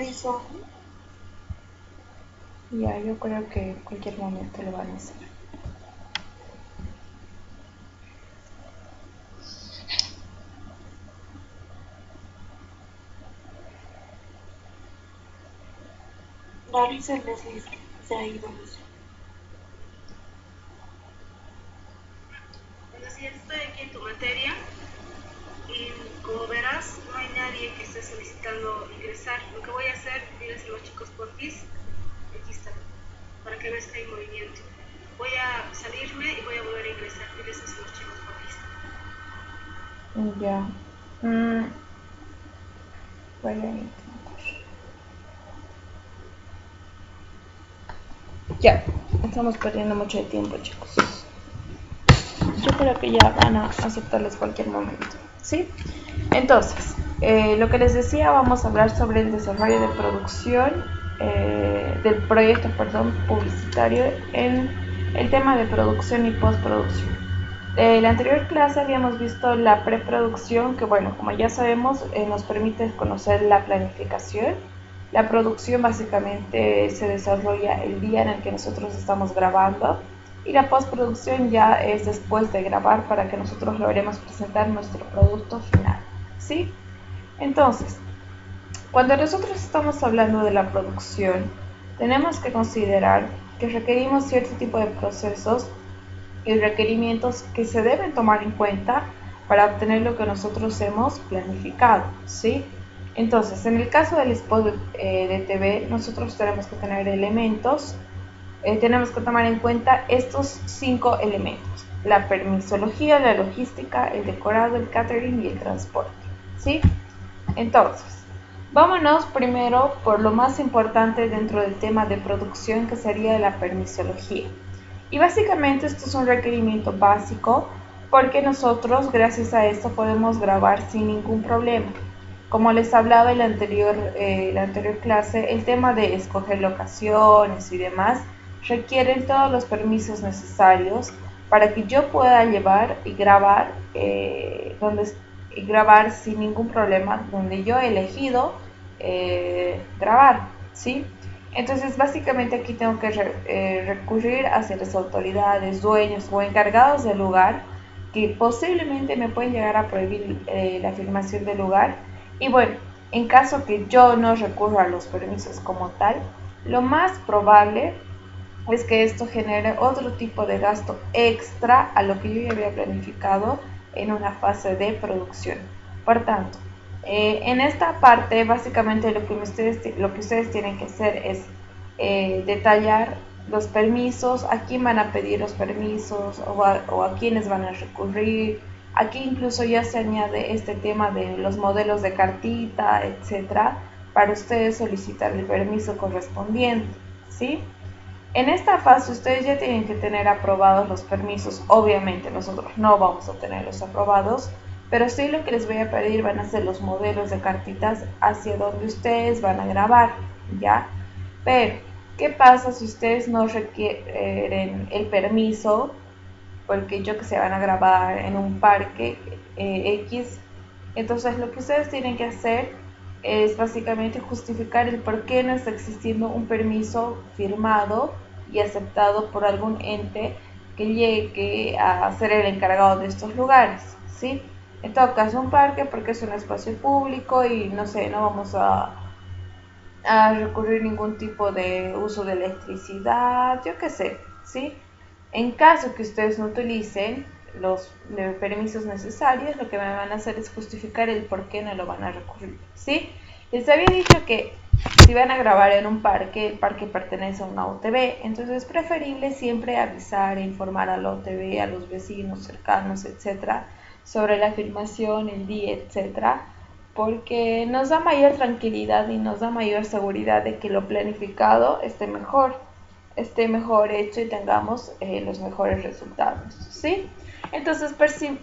listo. Ya, yo creo que en cualquier momento lo van a hacer. Realiza el desliz. Se ha ido. Bueno, sí, estoy aquí en tu materia y como verás, no hay nadie que esté solicitando ingresar. Lo que voy a hacer, díganse los chicos porfis, aquí está, para que veas que hay movimiento. Voy a salirme y voy a volver a ingresar. Díganse los chicos porfis. Ya. Mm, voy a intentar. Ya, estamos perdiendo mucho tiempo, chicos. Yo creo que ya van a aceptarles cualquier momento, ¿sí? Entonces, lo que les decía, vamos a hablar sobre el desarrollo de producción del proyecto, perdón, publicitario en el tema de producción y postproducción. En la anterior clase habíamos visto la preproducción, que bueno, como ya sabemos, nos permite conocer la planificación. La producción básicamente se desarrolla el día en el que nosotros estamos grabando y la postproducción ya es después de grabar para que nosotros logremos presentar nuestro producto final, ¿sí? Entonces, cuando nosotros estamos hablando de la producción, tenemos que considerar que requerimos cierto tipo de procesos y requerimientos que se deben tomar en cuenta para obtener lo que nosotros hemos planificado, ¿sí? Entonces, en el caso del spot de TV, nosotros tenemos que tener elementos, tenemos que tomar en cuenta estos 5 elementos: la permisología, la logística, el decorado, el catering y el transporte, ¿sí? Entonces, vámonos primero por lo más importante dentro del tema de producción, que sería la permisología. Y básicamente esto es un requerimiento básico porque nosotros gracias a esto podemos grabar sin ningún problema. Como les hablaba en la anterior clase, el tema de escoger locaciones y demás requieren todos los permisos necesarios para que yo pueda llevar y grabar, grabar sin ningún problema donde yo he elegido grabar, ¿sí? Entonces, básicamente aquí tengo que recurrir hacia las autoridades, dueños o encargados del lugar que posiblemente me pueden llegar a prohibir la filmación del lugar. Y bueno, en caso que yo no recurra a los permisos como tal, lo más probable es que esto genere otro tipo de gasto extra a lo que yo ya había planificado en una fase de producción. Por tanto, en esta parte básicamente lo que ustedes tienen que hacer es detallar los permisos, a quién van a pedir los permisos o a quiénes van a recurrir. Aquí incluso ya se añade este tema de los modelos de cartita, etcétera, para ustedes solicitar el permiso correspondiente, ¿sí? En esta fase ustedes ya tienen que tener aprobados los permisos. Obviamente nosotros no vamos a tenerlos aprobados, pero sí lo que les voy a pedir van a ser los modelos de cartitas hacia donde ustedes van a grabar, ¿ya? Pero, ¿qué pasa si ustedes no requieren el permiso? Porque yo que sé, van a grabar en un parque X. Entonces lo que ustedes tienen que hacer es básicamente justificar el por qué no está existiendo un permiso firmado y aceptado por algún ente que llegue a ser el encargado de estos lugares, ¿sí? En todo caso, un parque porque es un espacio público y no sé, no vamos a recurrir ningún tipo de uso de electricidad, yo qué sé, ¿sí? En caso que ustedes no utilicen los permisos necesarios, lo que me van a hacer es justificar el por qué no lo van a recurrir, ¿sí? Les había dicho que si van a grabar en un parque, el parque pertenece a una OTB, entonces es preferible siempre avisar e informar a la OTB, a los vecinos cercanos, etcétera, sobre la filmación, el día, etcétera, porque nos da mayor tranquilidad y nos da mayor seguridad de que lo planificado esté mejor hecho y tengamos los mejores resultados, ¿sí? Entonces,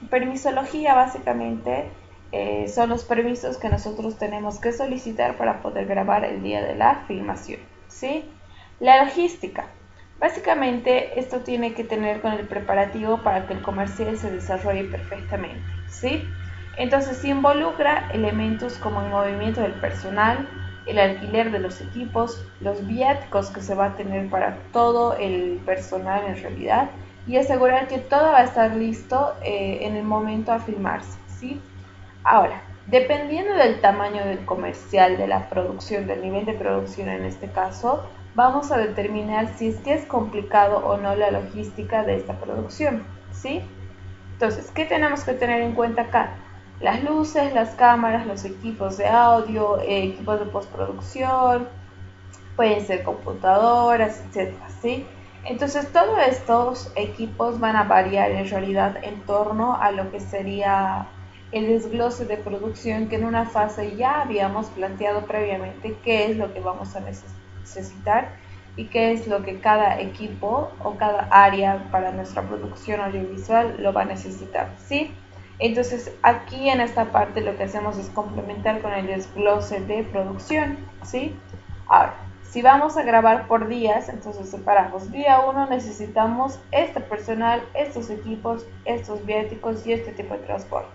permisología básicamente son los permisos que nosotros tenemos que solicitar para poder grabar el día de la filmación, ¿sí? La logística. Básicamente esto tiene que tener con el preparativo para que el comercial se desarrolle perfectamente, ¿sí? Entonces se involucra elementos como el movimiento del personal, el alquiler de los equipos, los viáticos que se va a tener para todo el personal en realidad y asegurar que todo va a estar listo en el momento a filmarse, ¿sí? Ahora, dependiendo del tamaño del comercial, de la producción, del nivel de producción en este caso, vamos a determinar si es que es complicado o no la logística de esta producción, ¿sí? Entonces, ¿qué tenemos que tener en cuenta acá? Las luces, las cámaras, los equipos de audio, equipos de postproducción, pueden ser computadoras, etcétera, ¿sí? Entonces, todos estos equipos van a variar en realidad en torno a lo que sería el desglose de producción que en una fase ya habíamos planteado previamente qué es lo que vamos a necesitar y qué es lo que cada equipo o cada área para nuestra producción audiovisual lo va a necesitar, ¿sí? Entonces aquí en esta parte lo que hacemos es complementar con el desglose de producción, ¿sí? Ahora, si vamos a grabar por días, entonces separamos. Día 1 necesitamos este personal, estos equipos, estos viáticos y este tipo de transporte.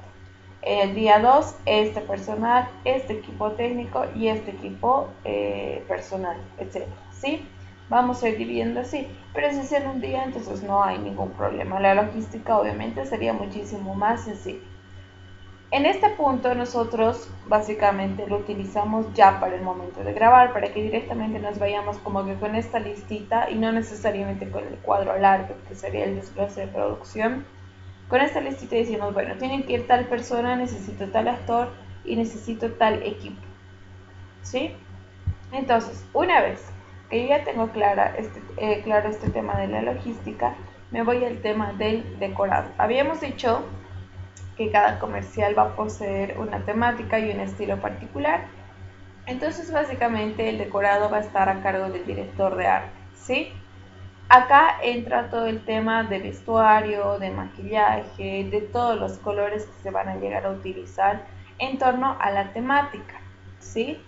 El día 2, este personal, este equipo técnico y este equipo personal, etc. ¿Sí? Vamos a ir dividiendo así, pero si es en un día, entonces no hay ningún problema. La logística obviamente sería muchísimo más sencilla. En este punto nosotros básicamente lo utilizamos ya para el momento de grabar, para que directamente nos vayamos como que con esta listita y no necesariamente con el cuadro largo, que sería el desglose de producción. Con esta listita decimos, bueno, tienen que ir tal persona, necesito tal actor y necesito tal equipo, ¿sí? Entonces, una vez que yo ya tengo claro este tema de la logística, me voy al tema del decorado. Habíamos dicho que cada comercial va a poseer una temática y un estilo particular. Entonces, básicamente, el decorado va a estar a cargo del director de arte, ¿sí? Acá entra todo el tema de vestuario, de maquillaje, de todos los colores que se van a llegar a utilizar en torno a la temática, ¿sí?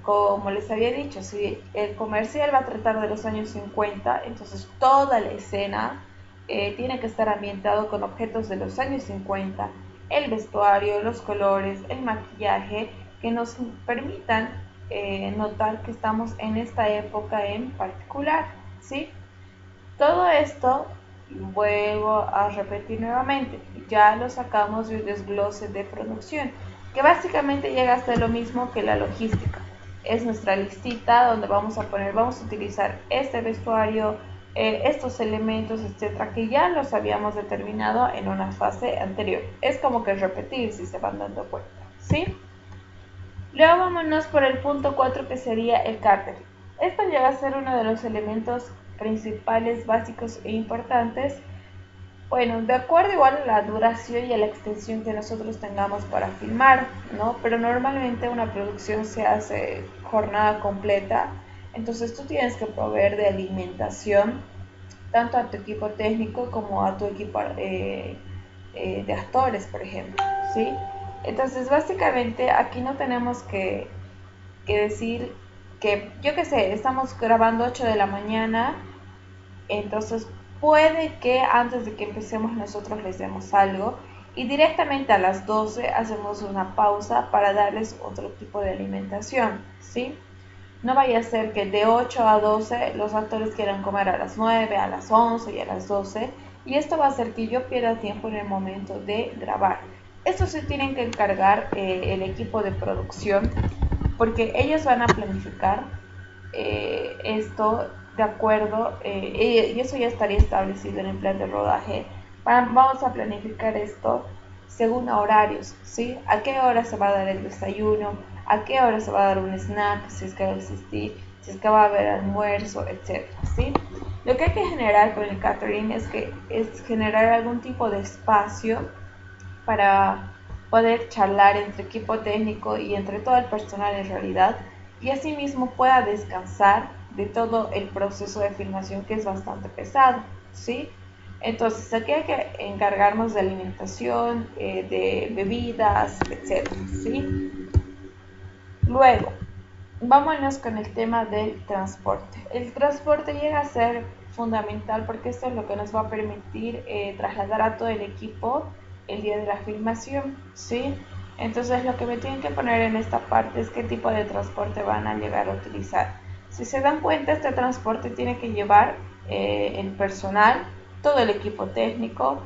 Como les había dicho, si el comercial va a tratar de los años 50, entonces toda la escena tiene que estar ambientado con objetos de los años 50, el vestuario, los colores, el maquillaje, que nos permitan notar que estamos en esta época en particular, ¿sí? Todo esto, vuelvo a repetir nuevamente, ya lo sacamos de un desglose de producción, que básicamente llega hasta lo mismo que la logística. Es nuestra listita donde vamos a utilizar este vestuario, estos elementos, etcétera, que ya los habíamos determinado en una fase anterior. Es como que repetir si se van dando cuenta, ¿sí? Luego vámonos por el punto 4 que sería el catering. Esto llega a ser uno de los elementos principales, básicos e importantes. Bueno, de acuerdo igual a la duración y a la extensión que nosotros tengamos para filmar, ¿no? Pero normalmente una producción se hace jornada completa, entonces tú tienes que proveer de alimentación tanto a tu equipo técnico como a tu equipo de actores, por ejemplo, ¿sí? Entonces, básicamente aquí no tenemos que decir que, yo qué sé, estamos grabando 8 de la mañana, entonces puede que antes de que empecemos nosotros les demos algo y directamente a las 12 hacemos una pausa para darles otro tipo de alimentación, ¿sí? No vaya a ser que de 8 a 12 los actores quieran comer a las 9, a las 11 y a las 12 y esto va a hacer que yo pierda tiempo en el momento de grabar. Esto se tienen que encargar el equipo de producción porque ellos van a planificar esto de acuerdo, y eso ya estaría establecido en el plan de rodaje. Vamos a planificar esto según a horarios, ¿sí? A qué hora se va a dar el desayuno, a qué hora se va a dar un snack, si es que va a existir, si es que va a haber almuerzo, etc. ¿Sí? Lo que hay que generar con el catering es generar algún tipo de espacio para poder charlar entre equipo técnico y entre todo el personal en realidad y asimismo pueda descansar de todo el proceso de filmación que es bastante pesado, ¿sí? Entonces aquí hay que encargarnos de alimentación, de bebidas, etc. ¿Sí? Luego, vámonos con el tema del transporte. El transporte llega a ser fundamental porque esto es lo que nos va a permitir trasladar a todo el equipo el día de la filmación, ¿sí? Entonces lo que me tienen que poner en esta parte es qué tipo de transporte van a llegar a utilizar. Si se dan cuenta, este transporte tiene que llevar el personal, todo el equipo técnico,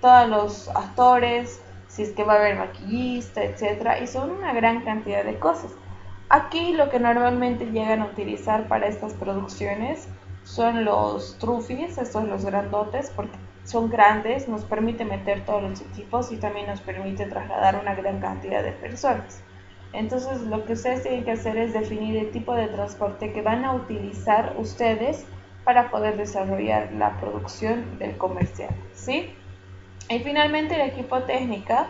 todos los actores, si es que va a haber maquillista, etcétera, y son una gran cantidad de cosas. Aquí lo que normalmente llegan a utilizar para estas producciones son los trufis, estos los grandotes, porque son grandes, nos permite meter todos los equipos y también nos permite trasladar una gran cantidad de personas. Entonces lo que ustedes tienen que hacer es definir el tipo de transporte que van a utilizar ustedes para poder desarrollar la producción del comercial, ¿sí? Y finalmente el equipo técnico,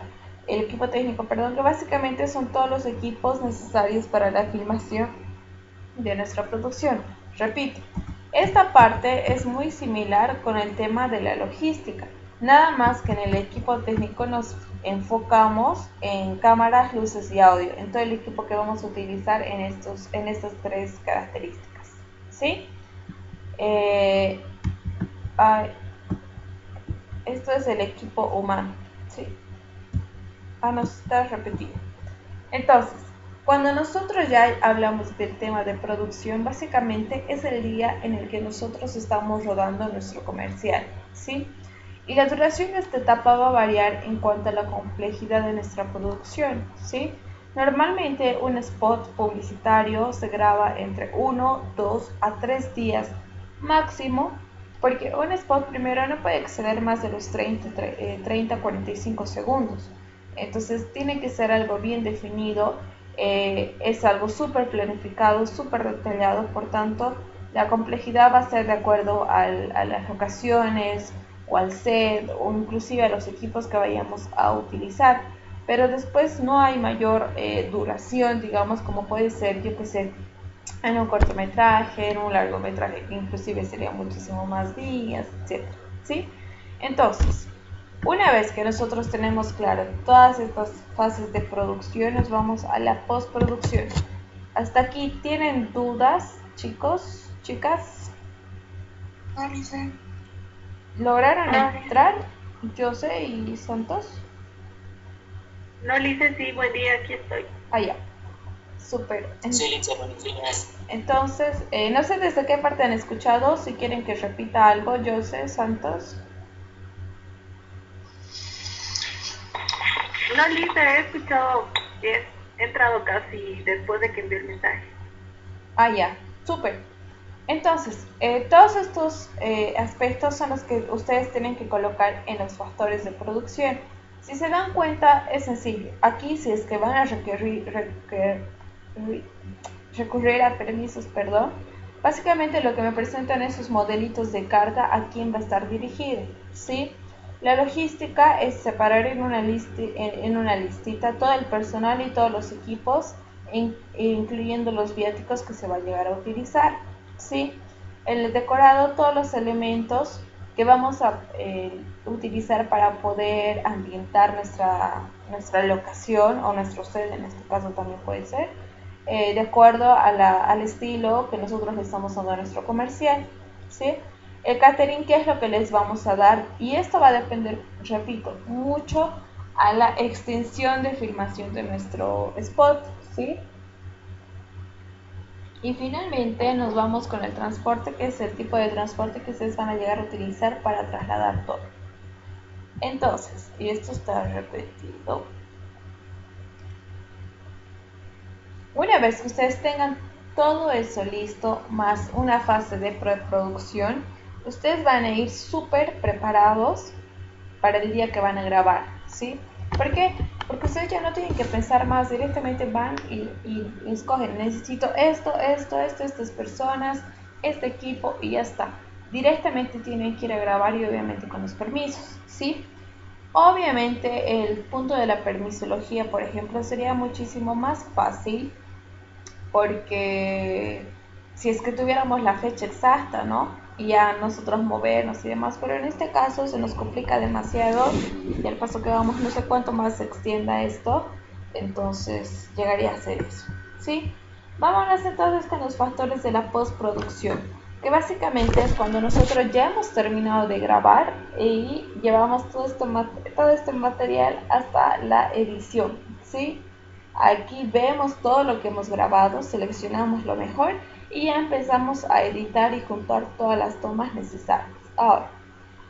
perdón, que básicamente son todos los equipos necesarios para la filmación de nuestra producción. Repito, esta parte es muy similar con el tema de la logística, nada más que en el equipo técnico nos enfocamos en cámaras, luces y audio, en todo el equipo que vamos a utilizar en estas tres características, ¿sí? Eh, Esto es el equipo humano, ¿sí? No está repetido. Entonces, cuando nosotros ya hablamos del tema de producción, básicamente es el día en el que nosotros estamos rodando nuestro comercial, ¿sí? Y la duración de esta etapa va a variar en cuanto a la complejidad de nuestra producción, ¿sí? Normalmente un spot publicitario se graba entre 1, 2 a 3 días máximo, porque un spot primero no puede exceder más de los 30-45 segundos. Entonces tiene que ser algo bien definido, es algo súper planificado, súper detallado, por tanto la complejidad va a ser de acuerdo a las locaciones o al set o inclusive a los equipos que vayamos a utilizar, pero después no hay mayor duración, digamos, como puede ser, yo que sé, en un cortometraje, en un largometraje que inclusive sería muchísimo más días, etc. ¿Sí? Entonces, una vez que nosotros tenemos claro todas estas fases de producción, nos vamos a la postproducción. Hasta aquí, ¿tienen dudas, chicos, chicas? No, Lisa. ¿Lograron entrar, José y Santos? No, Lice, sí, buen día, aquí estoy. Ya. Súper. Sí, Lice, buenos días. Entonces, no sé desde qué parte han escuchado, si quieren que repita algo, José, Santos. No, Lice, he escuchado, he entrado casi después de que envié el mensaje. Ya, súper. Entonces, todos estos aspectos son los que ustedes tienen que colocar en los factores de producción. Si se dan cuenta, es sencillo. Aquí, si es que van a recurrir a permisos, perdón, básicamente lo que me presentan esos modelitos de carga a quién va a estar dirigido, ¿sí? La logística es separar en una listita todo el personal y todos los equipos, incluyendo los viáticos que se va a llegar a utilizar, ¿sí? El decorado, todos los elementos que vamos a utilizar para poder ambientar nuestra locación o nuestro set, en este caso también puede ser, de acuerdo al estilo que nosotros le estamos dando a nuestro comercial, ¿sí? El catering, ¿qué es lo que les vamos a dar? Y esto va a depender, repito, mucho a la extensión de filmación de nuestro spot, ¿sí? Y finalmente nos vamos con el transporte, que es el tipo de transporte que ustedes van a llegar a utilizar para trasladar todo. Entonces, y esto está repetido. Una vez que ustedes tengan todo eso listo, más una fase de preproducción, ustedes van a ir súper preparados para el día que van a grabar, ¿sí? ¿Por qué? Porque ustedes ya no tienen que pensar más, directamente van y escogen, necesito estas personas, este equipo y ya está. Directamente tienen que ir a grabar y obviamente con los permisos, ¿sí? Obviamente el punto de la permisología, por ejemplo, sería muchísimo más fácil porque si es que tuviéramos la fecha exacta, ¿no? Y ya nosotros movernos y demás, pero en este caso se nos complica demasiado y al paso que vamos no sé cuánto más se extienda esto, entonces llegaría a ser eso, ¿sí? Vámonos entonces con los factores de la postproducción. que básicamente es cuando nosotros ya hemos terminado de grabar y llevamos todo este material hasta la edición, ¿sí? Aquí vemos todo lo que hemos grabado, seleccionamos lo mejor y ya empezamos a editar y juntar todas las tomas necesarias. Ahora,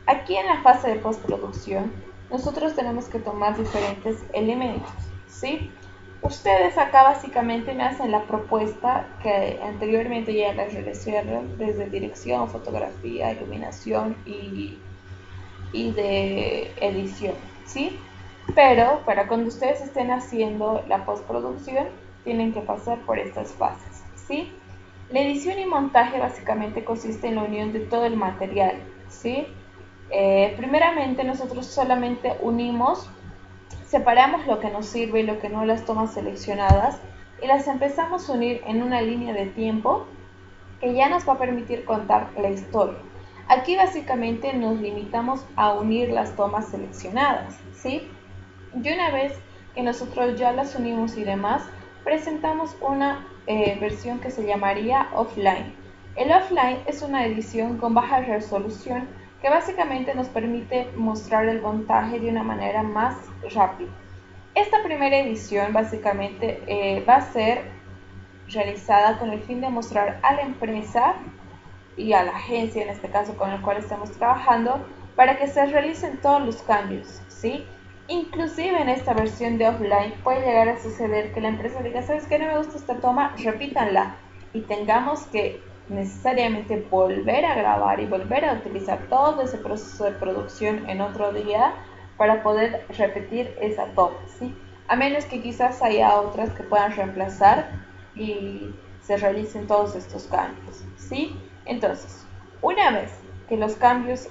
aquí en la fase de postproducción, nosotros tenemos que tomar diferentes elementos, ¿sí? Ustedes acá básicamente me hacen la propuesta que anteriormente ya les realizaron desde dirección, fotografía, iluminación y de edición, ¿sí? Pero para cuando ustedes estén haciendo la postproducción, tienen que pasar por estas fases, ¿sí? La edición y montaje básicamente consiste en la unión de todo el material, ¿sí? Primeramente nosotros solamente unimos, separamos lo que nos sirve y lo que no, las tomas seleccionadas, y las empezamos a unir en una línea de tiempo que ya nos va a permitir contar la historia. Aquí básicamente nos limitamos a unir las tomas seleccionadas, ¿sí? Y una vez que nosotros ya las unimos y demás, presentamos una versión que se llamaría offline. El offline es una edición con baja resolución que básicamente nos permite mostrar el montaje de una manera más rápida. Esta primera edición básicamente va a ser realizada con el fin de mostrar a la empresa y a la agencia, en este caso con el cual estamos trabajando, para que se realicen todos los cambios, ¿sí? Inclusive en esta versión de offline puede llegar a suceder que la empresa diga, ¿sabes qué? No me gusta esta toma, repítanla, y tengamos que necesariamente volver a grabar y volver a utilizar todo ese proceso de producción en otro día para poder repetir esa toma, ¿sí? A menos que quizás haya otras que puedan reemplazar y se realicen todos estos cambios, ¿sí? Entonces, una vez que los cambios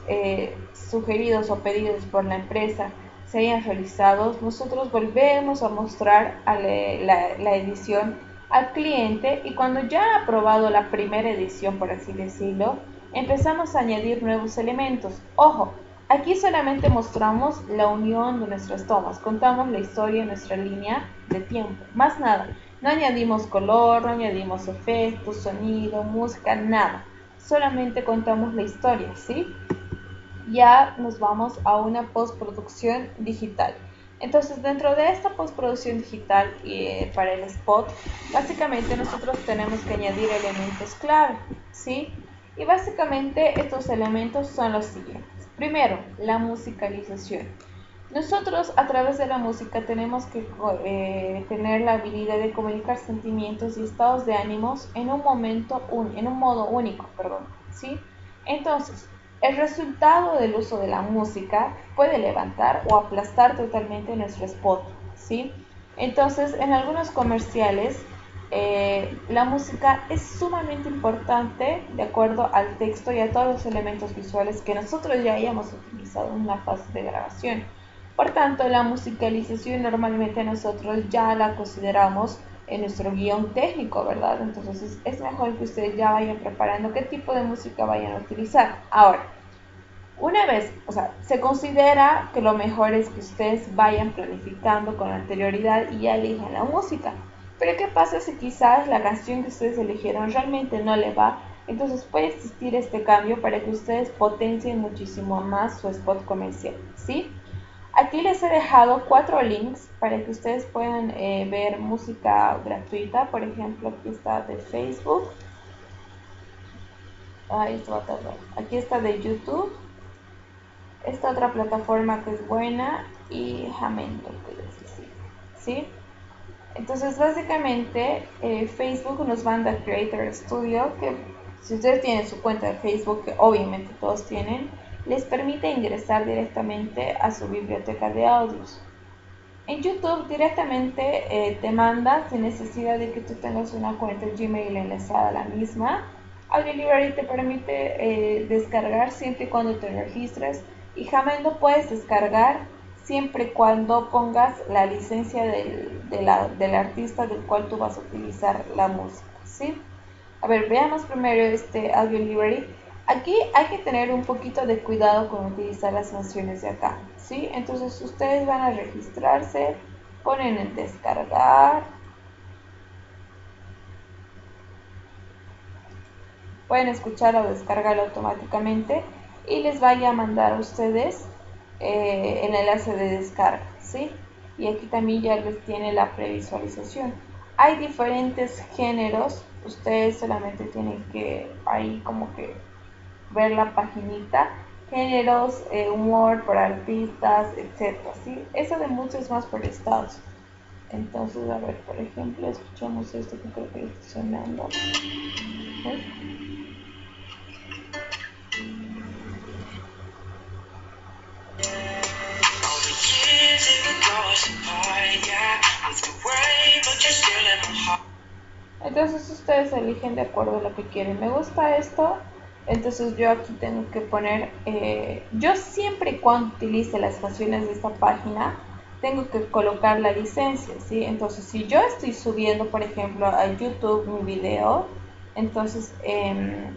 sugeridos o pedidos por la empresa se hayan realizado, nosotros volvemos a mostrar a la edición al cliente, y cuando ya ha aprobado la primera edición, por así decirlo, empezamos a añadir nuevos elementos. Ojo, aquí solamente mostramos la unión de nuestras tomas, contamos la historia en nuestra línea de tiempo, más nada. No añadimos color, no añadimos efectos, sonido, música, nada. Solamente contamos la historia, ¿sí? Ya nos vamos a una postproducción digital. Entonces, dentro de esta postproducción digital para el spot, básicamente nosotros tenemos que añadir elementos clave, ¿sí? Y básicamente estos elementos son los siguientes. Primero, la musicalización. Nosotros a través de la música tenemos que tener la habilidad de comunicar sentimientos y estados de ánimos en un modo único, perdón, ¿sí? Entonces, el resultado del uso de la música puede levantar o aplastar totalmente nuestro spot, ¿sí? Entonces, en algunos comerciales, la música es sumamente importante de acuerdo al texto y a todos los elementos visuales que nosotros ya hayamos utilizado en la fase de grabación. Por tanto, la musicalización normalmente nosotros ya la consideramos en nuestro guión técnico, ¿verdad? Entonces es mejor que ustedes ya vayan preparando qué tipo de música vayan a utilizar. Ahora, una vez, o sea, se considera que lo mejor es que ustedes vayan planificando con anterioridad y ya elijan la música. Pero ¿qué pasa si quizás la canción que ustedes eligieron realmente no le va? Entonces puede existir este cambio para que ustedes potencien muchísimo más su spot comercial, ¿sí? Aquí les he dejado 4 links para que ustedes puedan ver música gratuita. Por ejemplo, aquí está de Facebook. Esto va a tardar. Aquí está de YouTube. Esta otra plataforma que es buena, y Jamendo, que les decía, ¿sí? Entonces, básicamente, Facebook nos manda Creator Studio, que si ustedes tienen su cuenta de Facebook, que obviamente todos tienen, les permite ingresar directamente a su biblioteca de audios. En YouTube directamente te manda, sin necesidad de que tú tengas una cuenta Gmail enlazada a la misma. Audio Library te permite descargar siempre y cuando te registres, y Jamendo puedes descargar siempre y cuando pongas la licencia del artista del cual tú vas a utilizar la música, ¿sí? A ver, veamos primero este Audio Library. Aquí hay que tener un poquito de cuidado con utilizar las funciones de acá, ¿sí? Entonces ustedes van a registrarse, ponen en descargar, pueden escucharlo o descargarlo automáticamente y les vaya a mandar a ustedes el enlace de descarga, ¿sí? Y aquí también ya les tiene la previsualización. Hay diferentes géneros, ustedes solamente tienen que ahí como que ver la paginita, géneros, humor por artistas, etcétera, ¿sí? Eso de muchos más por estados. Entonces, a ver, por ejemplo, escuchamos esto que creo que está sonando. ¿Ves? Entonces ustedes eligen de acuerdo a lo que quieren. Me gusta esto, entonces yo aquí tengo que poner, yo siempre y cuando utilice las canciones de esta página, tengo que colocar la licencia, ¿sí? Entonces si yo estoy subiendo, por ejemplo, a YouTube mi video, entonces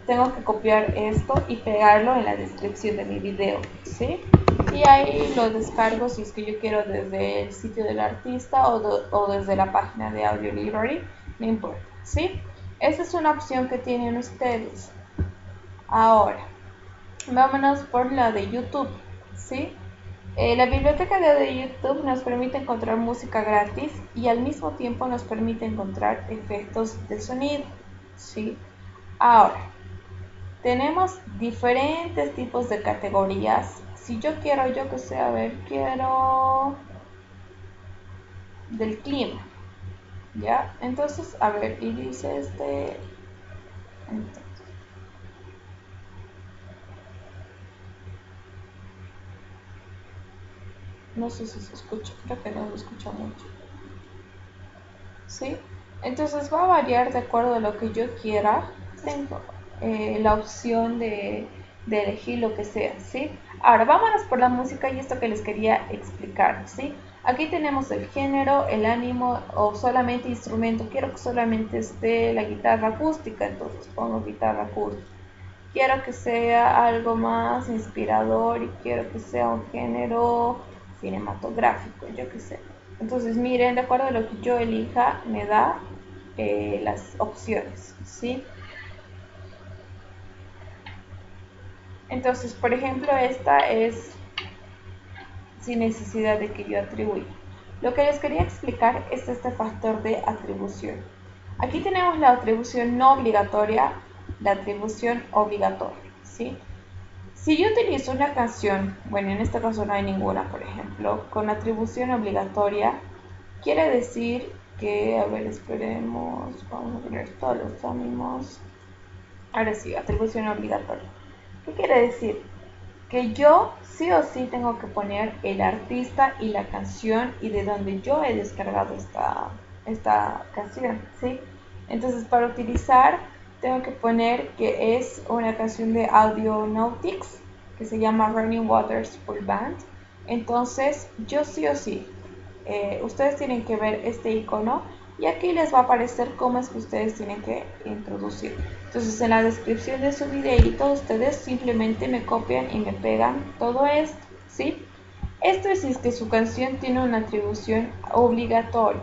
tengo que copiar esto y pegarlo en la descripción de mi video, ¿sí? Y ahí lo descargo si es que yo quiero desde el sitio del artista o desde la página de Audio Library, no importa, ¿sí? Esa es una opción que tienen ustedes. Ahora, vámonos por la de YouTube, ¿sí? La biblioteca de YouTube nos permite encontrar música gratis y al mismo tiempo nos permite encontrar efectos de sonido, ¿sí? Ahora, tenemos diferentes tipos de categorías. Si yo quiero, yo que sé, a ver, quiero del clima, ¿ya? Entonces, a ver, y dice entonces, no sé si se escucha, creo que no se escucha mucho, ¿sí? Entonces va a variar de acuerdo a lo que yo quiera. Tengo la opción de elegir lo que sea, ¿sí? Ahora vámonos por la música y esto que les quería explicar, ¿sí? Aquí tenemos el género, el ánimo o solamente instrumento. Quiero que solamente esté la guitarra acústica, entonces pongo guitarra acústica. Quiero que sea algo más inspirador y quiero que sea un género cinematográfico, yo que sé. Entonces miren, de acuerdo a lo que yo elija, me da las opciones, ¿sí? Entonces, por ejemplo, esta es sin necesidad de que yo atribuya. Lo que les quería explicar es este factor de atribución. Aquí tenemos la atribución no obligatoria, la atribución obligatoria, ¿sí? Si yo utilizo una canción, bueno, en este caso no hay ninguna, por ejemplo, con atribución obligatoria, quiere decir que, a ver, esperemos, vamos a poner todos los ánimos. Ahora sí, atribución obligatoria. ¿Qué quiere decir? Que yo sí o sí tengo que poner el artista y la canción y de donde yo he descargado esta canción, ¿sí? Entonces para utilizar tengo que poner que es una canción de Audionautics que se llama Running Waters Full Band. Entonces yo sí o sí, ustedes tienen que ver este icono y aquí les va a aparecer cómo es que ustedes tienen que introducir. Entonces en la descripción de su videito ustedes simplemente me copian y me pegan todo esto, ¿sí? Esto es si es que su canción tiene una atribución obligatoria.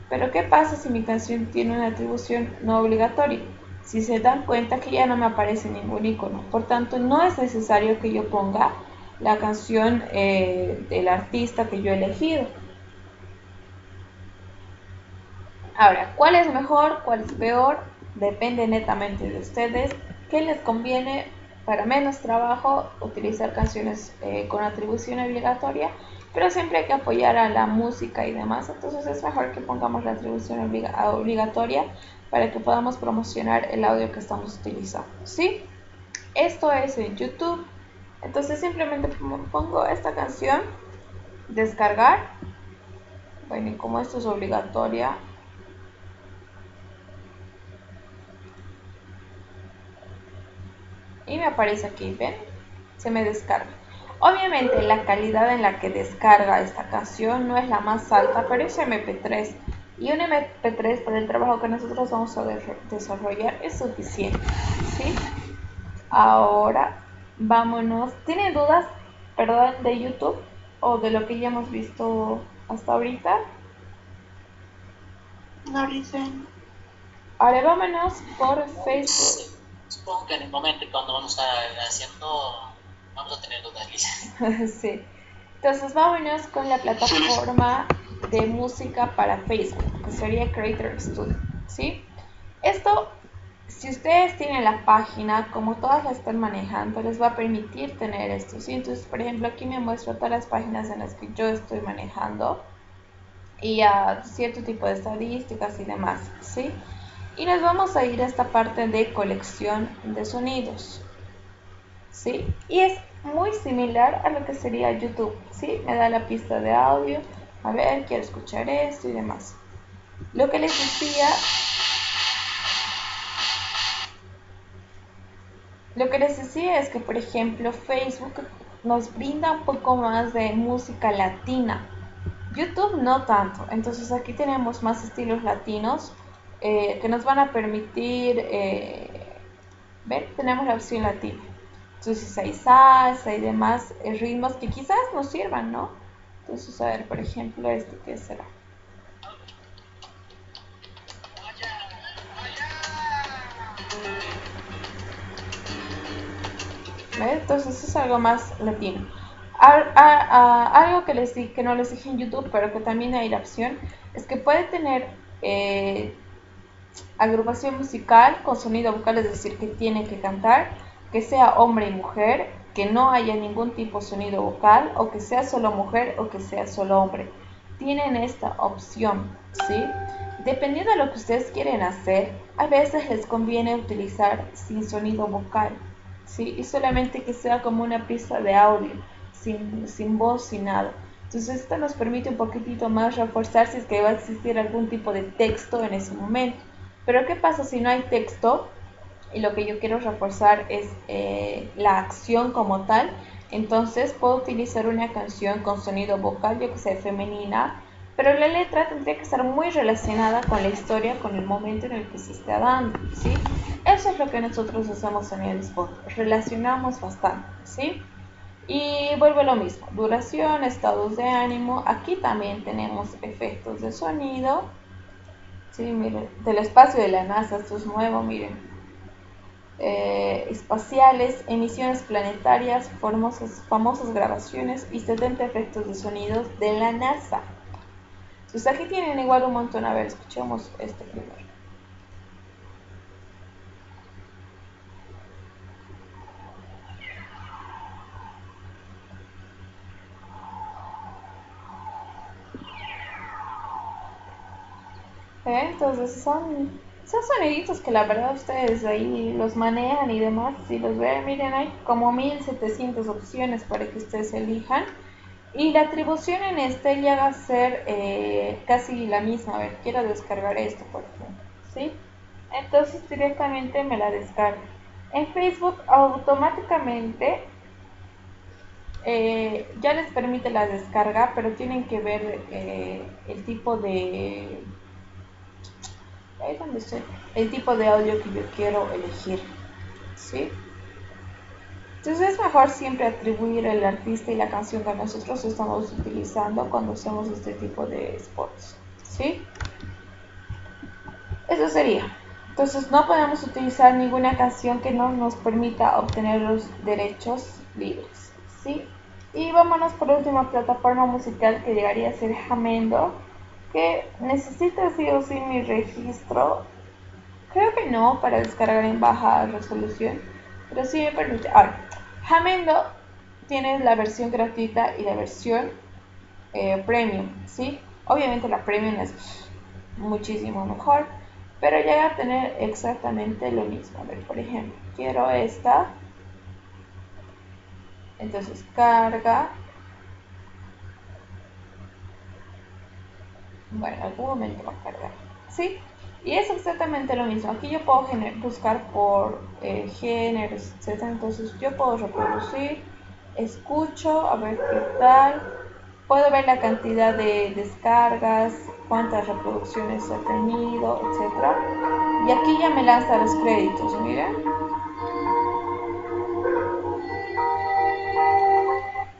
Pero ¿qué pasa si mi canción tiene una atribución no obligatoria? Si se dan cuenta que ya no me aparece ningún icono. Por tanto, no es necesario que yo ponga la canción del artista que yo he elegido. Ahora, ¿cuál es mejor? ¿Cuál es peor? Depende netamente de ustedes. ¿Qué les conviene para menos trabajo utilizar canciones con atribución obligatoria? Pero siempre hay que apoyar a la música y demás. Entonces es mejor que pongamos la atribución obligatoria para que podamos promocionar el audio que estamos utilizando. ¿Sí? Esto es en YouTube. Entonces simplemente pongo esta canción, descargar. Bueno, y como esto es obligatoria, y me aparece aquí, ¿ven? Se me descarga. Obviamente la calidad en la que descarga esta canción no es la más alta, pero es MP3. Y un MP3 para el trabajo que nosotros vamos a desarrollar es suficiente, ¿sí? Ahora, vámonos. ¿Tienen dudas, perdón, de YouTube o de lo que ya hemos visto hasta ahorita? No dicen. Ahora vámonos por Facebook. supongo que en el momento cuando vamos a haciendo, vamos a tener dudas, Lisa. Sí. Entonces vámonos con la plataforma de música para Facebook, que sería Creator Studio, ¿sí? Esto, si ustedes tienen la página, como todas la están manejando, les va a permitir tener esto, ¿sí? Entonces, por ejemplo, aquí me muestra todas las páginas en las que yo estoy manejando y a cierto tipo de estadísticas y demás, ¿sí? Y nos vamos a ir a esta parte de colección de sonidos, ¿sí? Y es muy similar a lo que sería YouTube, ¿sí? Me da la pista de audio, a ver, quiero escuchar esto y demás. Lo que les decía es que, por ejemplo, Facebook nos brinda un poco más de música latina. YouTube no tanto, entonces aquí tenemos más estilos latinos que nos van a permitir ver, tenemos la opción latina. Entonces hay salsa y demás ritmos que quizás nos sirvan, ¿no? Entonces, a ver, por ejemplo, este, ¿qué será? ¿Ves? Entonces es algo más latino. Algo que no les dije en YouTube, pero que también hay la opción, es que puede tener agrupación musical con sonido vocal, es decir, que tiene que cantar, que sea hombre y mujer, que no haya ningún tipo de sonido vocal, o que sea solo mujer o que sea solo hombre. Tienen esta opción, ¿sí? Dependiendo de lo que ustedes quieren hacer, a veces les conviene utilizar sin sonido vocal, ¿sí? Y solamente que sea como una pista de audio, sin voz, sin nada. Entonces esto nos permite un poquitito más reforzar si es que va a existir algún tipo de texto en ese momento. Pero ¿qué pasa si no hay texto? Y lo que yo quiero reforzar es la acción como tal. Entonces puedo utilizar una canción con sonido vocal, yo que sé, femenina, pero la letra tendría que estar muy relacionada con la historia, con el momento en el que se está dando, ¿sí? Eso es lo que nosotros hacemos en el spot, relacionamos bastante, ¿sí? Y vuelve lo mismo, duración, estados de ánimo, aquí también tenemos efectos de sonido, ¿sí? Miren, del espacio de la NASA, esto es nuevo, miren. Espaciales, emisiones planetarias, famosas grabaciones y 70 efectos de sonidos de la NASA. Entonces aquí tienen igual un montón. A ver, escuchemos este primero. Entonces son soniditos que la verdad ustedes ahí los manejan y demás. Si los ven, miren, hay como 1700 opciones para que ustedes elijan. Y la atribución en este llega a ser casi la misma. A ver, quiero descargar esto, por ejemplo, ¿sí? Entonces directamente me la descargo. En Facebook automáticamente ya les permite la descarga, pero tienen que ver el tipo de... Ahí donde estoy. El tipo de audio que yo quiero elegir, ¿sí? Entonces es mejor siempre atribuir el artista y la canción que nosotros estamos utilizando cuando hacemos este tipo de spots, ¿sí? Eso sería. Entonces no podemos utilizar ninguna canción que no nos permita obtener los derechos libres, ¿sí? Y vámonos por última plataforma musical que llegaría a ser Jamendo, que necesita sí o sí mi registro. Creo que no para descargar en baja resolución, pero sí me permite. Ahora, Jamendo tiene la versión gratuita y la versión premium, ¿sí? Obviamente la premium es muchísimo mejor, pero llega a tener exactamente lo mismo. A ver, por ejemplo, quiero esta, entonces carga. Bueno, en algún momento va a cargar, ¿sí? Y es exactamente lo mismo. Aquí yo puedo buscar por géneros, etc. Entonces yo puedo reproducir, escucho, a ver qué tal. Puedo ver la cantidad de descargas, cuántas reproducciones ha tenido, etc. Y aquí ya me lanza los créditos, miren.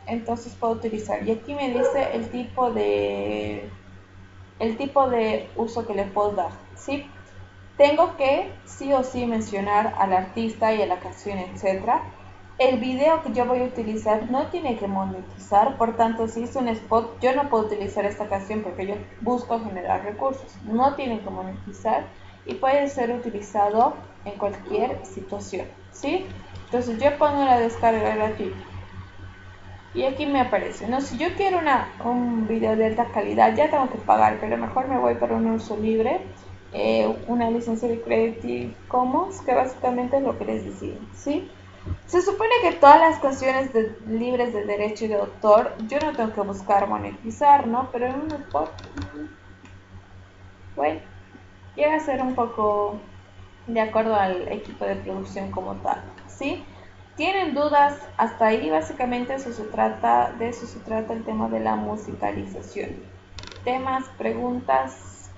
Entonces puedo utilizar. Y aquí me dice el tipo de uso que le puedo dar, ¿sí? tengo que sí o sí mencionar al artista y a la canción, etcétera. El video que yo voy a utilizar no tiene que monetizar, por tanto, si es un spot, yo no puedo utilizar esta canción porque yo busco generar recursos. No tiene que monetizar y puede ser utilizado en cualquier situación, ¿sí? Entonces yo pongo la descarga gratuita y aquí me aparece, no, si yo quiero un video de alta calidad ya tengo que pagar, pero mejor me voy para un uso libre, una licencia de Creative Commons, que básicamente es lo que les decía, ¿sí? Se supone que todas las canciones libres de derecho y de autor, yo no tengo que buscar monetizar, ¿no? Pero en un spot, bueno, llega a ser un poco de acuerdo al equipo de producción como tal, ¿sí? ¿Tienen dudas? Hasta ahí básicamente de eso se trata el tema de la musicalización. Temas, preguntas,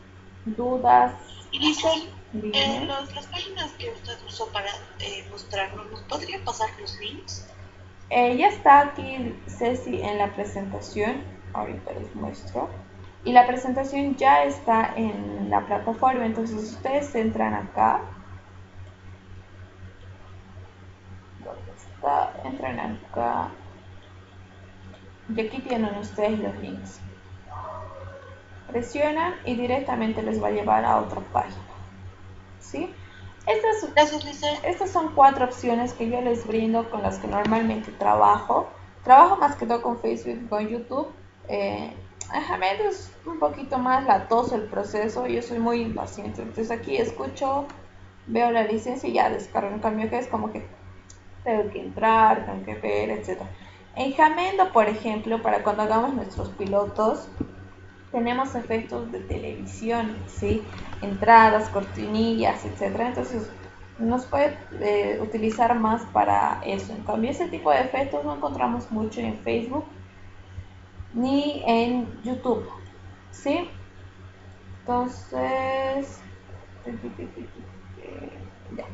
dudas. Y dicen, Dime. las páginas que usted usó para mostrarnos, ¿nos podría pasar los links? Ya está aquí Ceci en la presentación, ahorita les muestro. Y la presentación ya está en la plataforma, entonces ustedes entran acá. ¿Dónde está? Entran acá. Y aquí tienen ustedes los links. Presionan y directamente les va a llevar a otra página. ¿Sí? Estas son 4 opciones que yo les brindo con las que normalmente trabajo. Trabajo más que todo con Facebook y con YouTube. Realmente es un poquito más latoso el proceso. Yo soy muy impaciente. Entonces aquí escucho, veo la licencia y ya descargo. En cambio que es como que tengo que entrar, tengo que ver, etc. En Jamendo, por ejemplo, para cuando hagamos nuestros pilotos, tenemos efectos de televisión, ¿sí? Entradas, cortinillas, etcétera. Entonces nos puede utilizar más para eso. En cambio, ese tipo de efectos no encontramos mucho en Facebook ni en YouTube, ¿sí? Entonces, ya.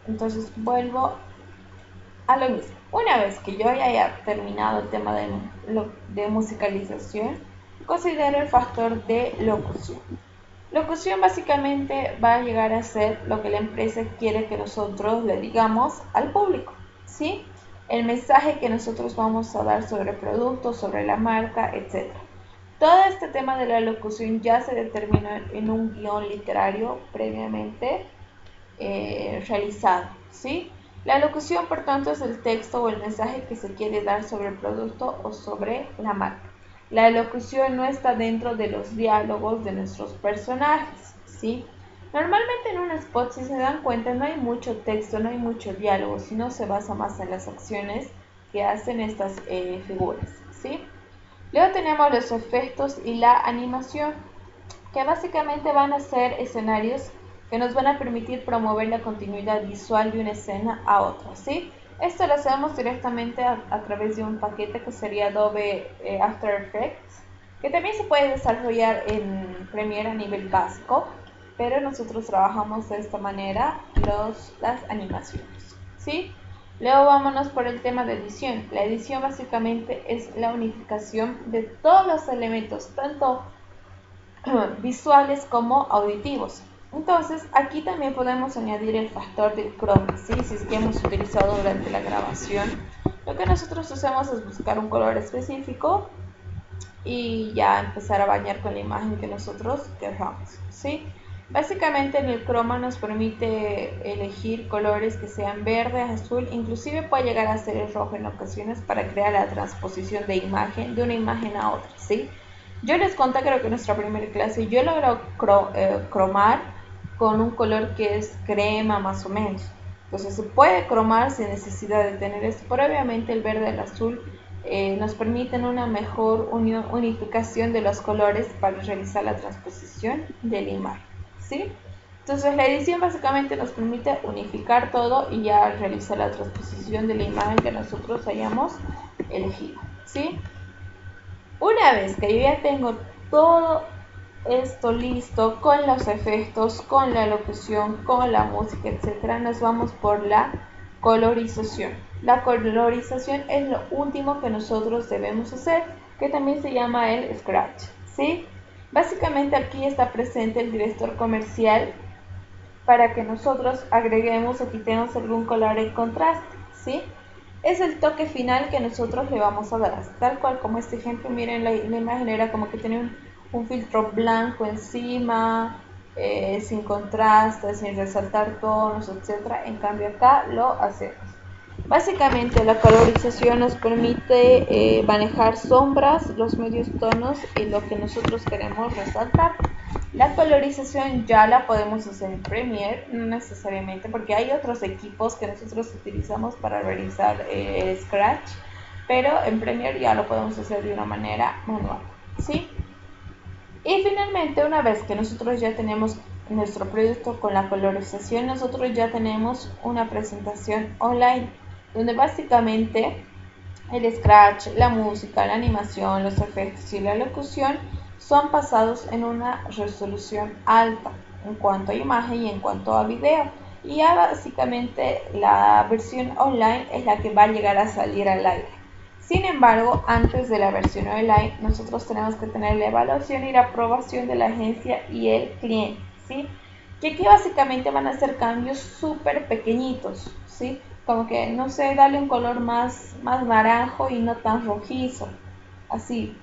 Entonces vuelvo a lo mismo. Una vez que yo ya haya terminado el tema de musicalización, considero el factor de locución. Locución básicamente va a llegar a ser lo que la empresa quiere que nosotros le digamos al público, ¿sí? El mensaje que nosotros vamos a dar sobre el producto, sobre la marca, etc. Todo este tema de la locución ya se determina en un guión literario previamente realizado, ¿sí? La locución, por tanto, es el texto o el mensaje que se quiere dar sobre el producto o sobre la marca. La locución no está dentro de los diálogos de nuestros personajes, ¿sí? Normalmente en un spot, si se dan cuenta, no hay mucho texto, no hay mucho diálogo, sino se basa más en las acciones que hacen estas figuras, ¿sí? Luego tenemos los efectos y la animación, que básicamente van a ser escenarios que nos van a permitir promover la continuidad visual de una escena a otra, ¿sí? Esto lo hacemos directamente a través de un paquete que sería Adobe After Effects, que también se puede desarrollar en Premiere a nivel básico, pero nosotros trabajamos de esta manera las animaciones, ¿sí? Luego vámonos por el tema de edición. La edición básicamente es la unificación de todos los elementos, tanto visuales como auditivos. Entonces aquí también podemos añadir el factor del chroma, ¿sí? Si es que hemos utilizado durante la grabación, lo que nosotros hacemos es buscar un color específico y ya empezar a bañar con la imagen que nosotros queramos, ¿sí? Básicamente en el croma nos permite elegir colores que sean verde, azul, inclusive puede llegar a ser el rojo en ocasiones para crear la transposición de imagen de una imagen a otra, ¿sí? Yo les conté, creo que en nuestra primera clase, yo logro cromar con un color que es crema más o menos. Entonces se puede cromar sin necesidad de tener esto, pero obviamente el verde y el azul nos permiten una mejor unificación de los colores para realizar la transposición de la imagen, ¿sí? Entonces la edición básicamente nos permite unificar todo y ya realizar la transposición de la imagen que nosotros hayamos elegido, ¿sí? Una vez que yo ya tengo todo esto listo con los efectos, con la locución, con la música, etcétera, nos vamos por la colorización. La colorización es lo último que nosotros debemos hacer, que también se llama el scratch, ¿sí? Básicamente aquí está presente el director comercial para que nosotros agreguemos o quitemos algún color en contraste, ¿sí? Es el toque final que nosotros le vamos a dar, tal cual como este ejemplo. Miren, la imagen era como que tenía un filtro blanco encima, sin contraste, sin resaltar tonos, etcétera. En cambio acá lo hacemos. Básicamente la colorización nos permite manejar sombras, los medios tonos y lo que nosotros queremos resaltar. La colorización ya la podemos hacer en Premiere, no necesariamente, porque hay otros equipos que nosotros utilizamos para realizar el Scratch, pero en Premiere ya lo podemos hacer de una manera manual, ¿sí? Y finalmente, una vez que nosotros ya tenemos nuestro proyecto con la colorización, nosotros ya tenemos una presentación online, donde básicamente el scratch, la música, la animación, los efectos y la locución son pasados en una resolución alta en cuanto a imagen y en cuanto a video. Y ya básicamente la versión online es la que va a llegar a salir al aire. Sin embargo, antes de la versión online, nosotros tenemos que tener la evaluación y la aprobación de la agencia y el cliente, ¿sí? Que aquí básicamente van a ser cambios súper pequeñitos, ¿sí? Como que, no sé, darle un color más naranjo y no tan rojizo, así,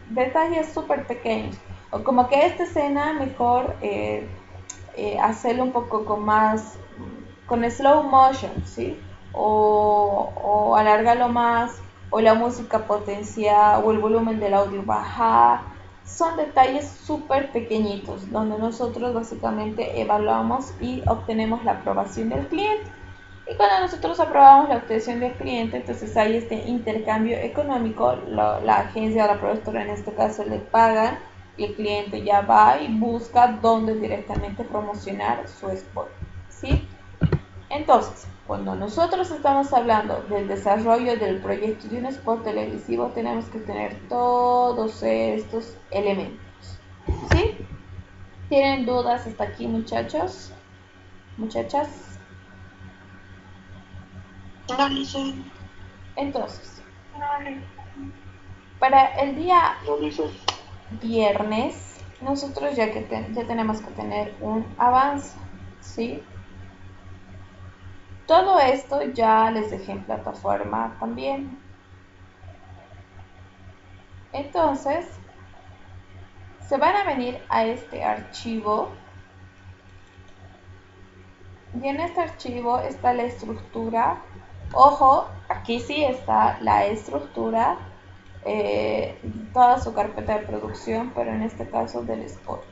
detalles súper pequeños. O como que esta escena mejor hacerlo un poco con slow motion, ¿sí? O alargarlo más, o la música potenciar, o el volumen del audio bajar. Son detalles súper pequeñitos, donde nosotros básicamente evaluamos y obtenemos la aprobación del cliente. Y cuando nosotros aprobamos la obtención del cliente, entonces hay este intercambio económico, la agencia o la productora en este caso le pagan y el cliente ya va y busca dónde directamente promocionar su spot, ¿sí? Entonces, cuando nosotros estamos hablando del desarrollo del proyecto de un spot televisivo, tenemos que tener todos estos elementos, ¿sí? ¿Tienen dudas hasta aquí, muchachos? Muchachas. Entonces, para el día viernes, nosotros ya tenemos que tener un avance, ¿sí? Todo esto ya les dejé en plataforma también. Entonces, se van a venir a este archivo. Y en este archivo está la estructura. Ojo, aquí sí está la estructura, toda su carpeta de producción, pero en este caso del spot,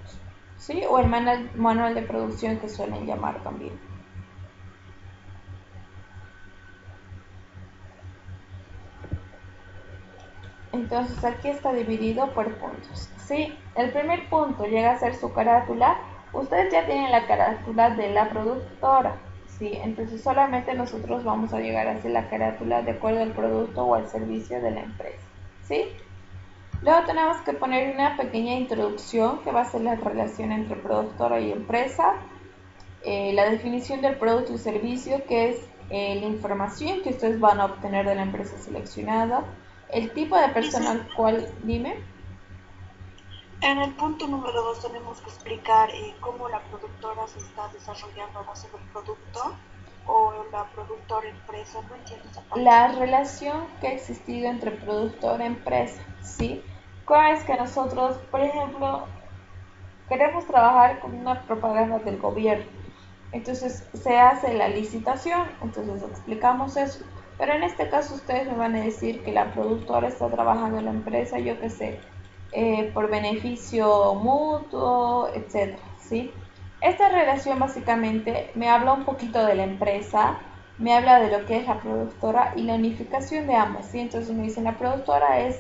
¿sí? O el manual de producción que suelen llamar también. Entonces aquí está dividido por puntos, ¿sí? El primer punto llega a ser su carátula. Ustedes ya tienen la carátula de la productora, ¿sí? Entonces solamente nosotros vamos a llegar a hacer la carátula de acuerdo al producto o al servicio de la empresa, ¿sí? Luego tenemos que poner una pequeña introducción que va a ser la relación entre productora y empresa, la definición del producto y servicio, que es la información que ustedes van a obtener de la empresa seleccionada, el tipo de persona al cual, dime. En el punto número 2 tenemos que explicar cómo la productora se está desarrollando a base del producto o la productora empresa, no entiendo esa parte. La relación que ha existido entre productora y empresa, ¿sí? ¿Cómo es que nosotros, por ejemplo, queremos trabajar con una propaganda del gobierno? Entonces se hace la licitación, entonces explicamos eso. Pero en este caso ustedes me van a decir que la productora está trabajando en la empresa, yo qué sé, por beneficio mutuo, etcétera, ¿sí? Esta relación básicamente me habla un poquito de la empresa, me habla de lo que es la productora y la unificación de ambas, ¿sí? Entonces me dicen la productora es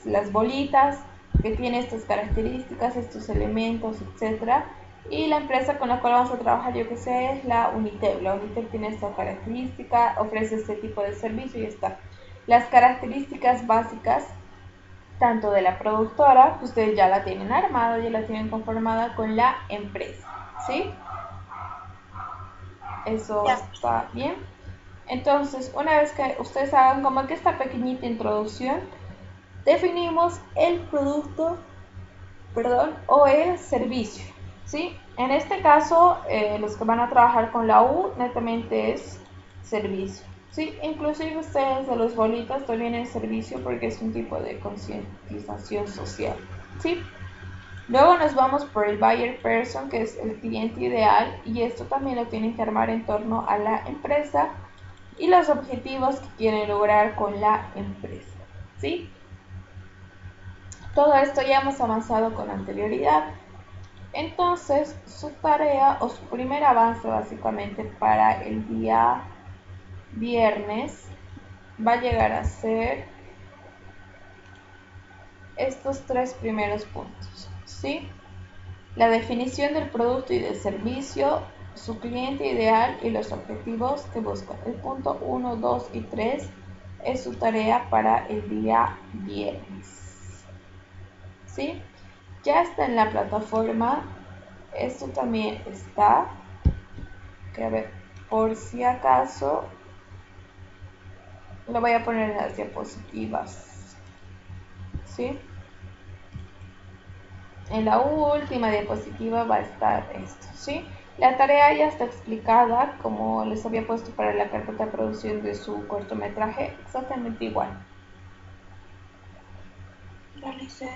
las bolitas que tiene estas características, estos elementos, etcétera. Y la empresa con la cual vamos a trabajar, yo que sé, es la Unitel. La Unitel tiene esta característica, ofrece este tipo de servicio y está. Las características básicas, tanto de la productora, que ustedes ya la tienen armada, ya la tienen conformada con la empresa, ¿sí? Eso está bien. Entonces, una vez que ustedes hagan como que esta pequeñita introducción, definimos el producto perdón, o el servicio, ¿sí? En este caso, los que van a trabajar con la U, netamente es servicio, ¿sí? Inclusive ustedes de los bolitas también es servicio porque es un tipo de concientización social, ¿sí? Luego nos vamos por el buyer person, que es el cliente ideal, y esto también lo tienen que armar en torno a la empresa y los objetivos que quieren lograr con la empresa, ¿sí? Todo esto ya hemos avanzado con anterioridad. Entonces, su tarea o su primer avance básicamente para el día viernes va a llegar a ser estos tres primeros puntos, ¿sí? La definición del producto y del servicio, su cliente ideal y los objetivos que buscan. El punto 1, 2 y 3 es su tarea para el día viernes, ¿sí? Ya está en la plataforma. Esto también está, que a ver, por si acaso lo voy a poner en las diapositivas, ¿sí? En la última diapositiva va a estar esto, ¿sí? La tarea ya está explicada, como les había puesto para la carpeta de producción de su cortometraje, exactamente igual. Realicé.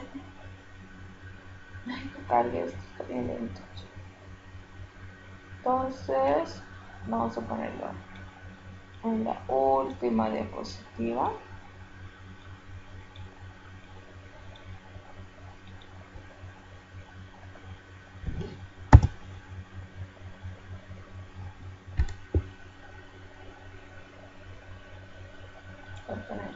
Ay, que cargue esto, está bien lento. Entonces, vamos a ponerlo en la última diapositiva. Voy a poner aquí.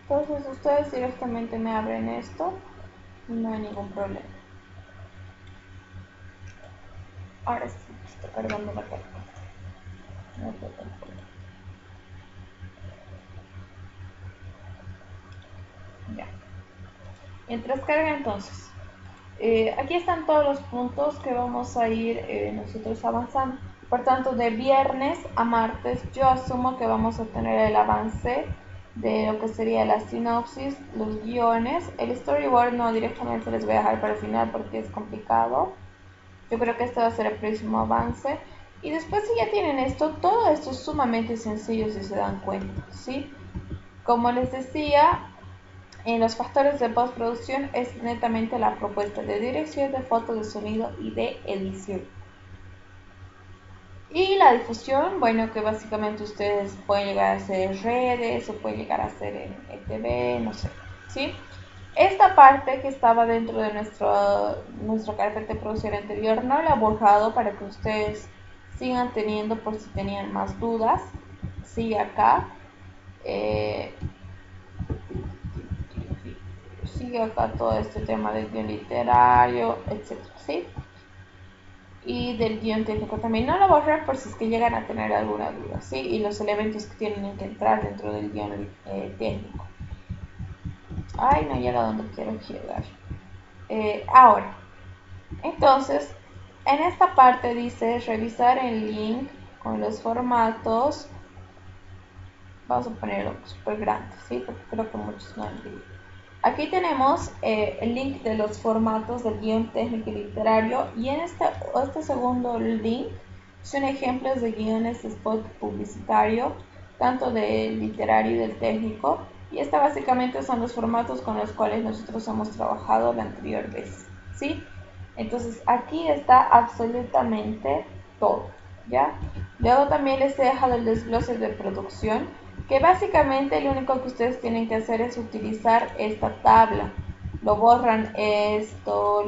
Entonces ustedes directamente me abren esto y no hay ningún problema. Ahora sí, está cargando la carpeta. No tengo problema. Ya. Mientras carga entonces, aquí están todos los puntos que vamos a ir nosotros avanzando. Por tanto, de viernes a martes yo asumo que vamos a tener el avance de lo que sería la sinopsis, los guiones. El storyboard no directamente les voy a dejar para el final porque es complicado. Yo creo que este va a ser el próximo avance. Y después si ya tienen esto, todo esto es sumamente sencillo si se dan cuenta, ¿sí? Como les decía, en los factores de postproducción es netamente la propuesta de dirección, de foto, de sonido y de edición. Y la difusión, bueno, que básicamente ustedes pueden llegar a hacer redes o pueden llegar a hacer en ETV, no sé, ¿sí? Esta parte que estaba dentro de nuestra carpeta de producción anterior no la he borrado para que ustedes sigan teniendo por si tenían más dudas. Sí, acá. Eh, sigue acá todo este tema del guión literario, etcétera, ¿sí? Y del guión técnico también. No lo voy a borrar por si es que llegan a tener alguna duda, ¿sí? Y los elementos que tienen que entrar dentro del guión técnico. Ay, no llega donde quiero llegar. Ahora, entonces, en esta parte dice revisar el link con los formatos. Vamos a ponerlo súper grande, ¿sí? Porque creo que muchos no han leído. Aquí tenemos el link de los formatos del guión técnico y literario y en este segundo link son ejemplos de guiones de spot publicitario, tanto del literario y del técnico, y esta básicamente son los formatos con los cuales nosotros hemos trabajado la anterior vez, ¿sí? Entonces aquí está absolutamente todo, ¿ya? Luego también les he dejado el desglose de producción, que básicamente lo único que ustedes tienen que hacer es utilizar esta tabla. Lo borran esto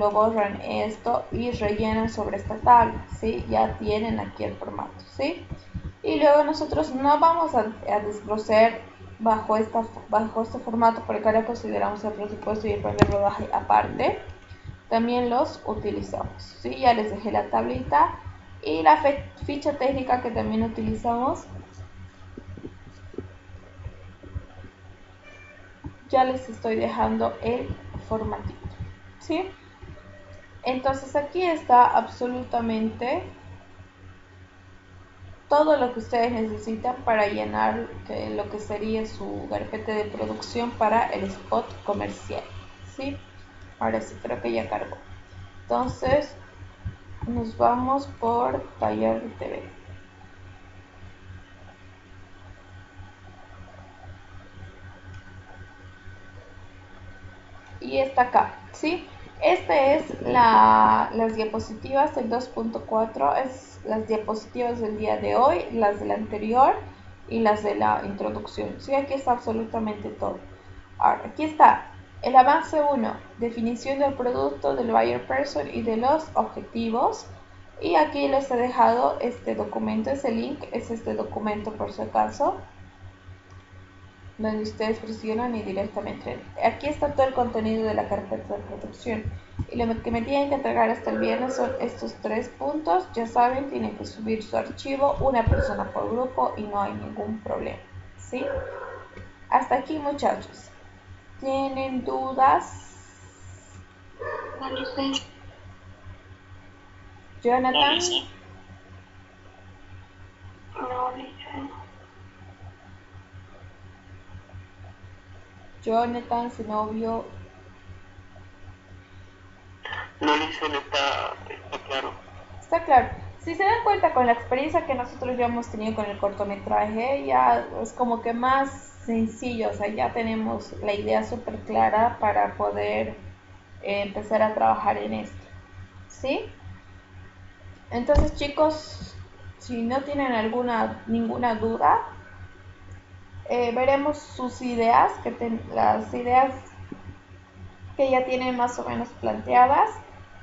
y rellenan sobre esta tabla, ¿sí? Ya tienen aquí el formato, ¿sí? Y luego nosotros no vamos a desglosar bajo este formato porque ahora consideramos el presupuesto y el plan de rodaje aparte. También los utilizamos, ¿sí? Ya les dejé la tablita y la ficha técnica que también utilizamos. Ya les estoy dejando el formatito, ¿sí? Entonces aquí está absolutamente todo lo que ustedes necesitan para llenar lo que sería su carpeta de producción para el spot comercial, ¿sí? Ahora sí, creo que ya cargó. Entonces, nos vamos por Taller TV. Y está acá, ¿sí? Este es las diapositivas del 2.4, es las diapositivas del día de hoy, las del anterior y las de la introducción, ¿sí? Aquí está absolutamente todo. Ahora, aquí está el avance 1, definición del producto, del buyer person y de los objetivos. Y aquí les he dejado este documento, ese link es este documento por si acaso, donde ustedes presionan y directamente aquí está todo el contenido de la carpeta de producción, y lo que me tienen que entregar hasta el viernes son estos 3 puntos. Ya saben, tienen que subir su archivo una persona por grupo y no hay ningún problema, ¿sí? Hasta aquí, muchachos. ¿Tienen dudas? No lo sé. Jonathan, No, dice. Jonathan, su novio. No, Lisa, no está claro. Está claro. Si se dan cuenta, con la experiencia que nosotros ya hemos tenido con el cortometraje, ya es como que más sencillo, o sea, ya tenemos la idea súper clara para poder empezar a trabajar en esto, ¿sí? Entonces, chicos, si no tienen ninguna duda, veremos sus ideas, las ideas que ya tienen más o menos planteadas,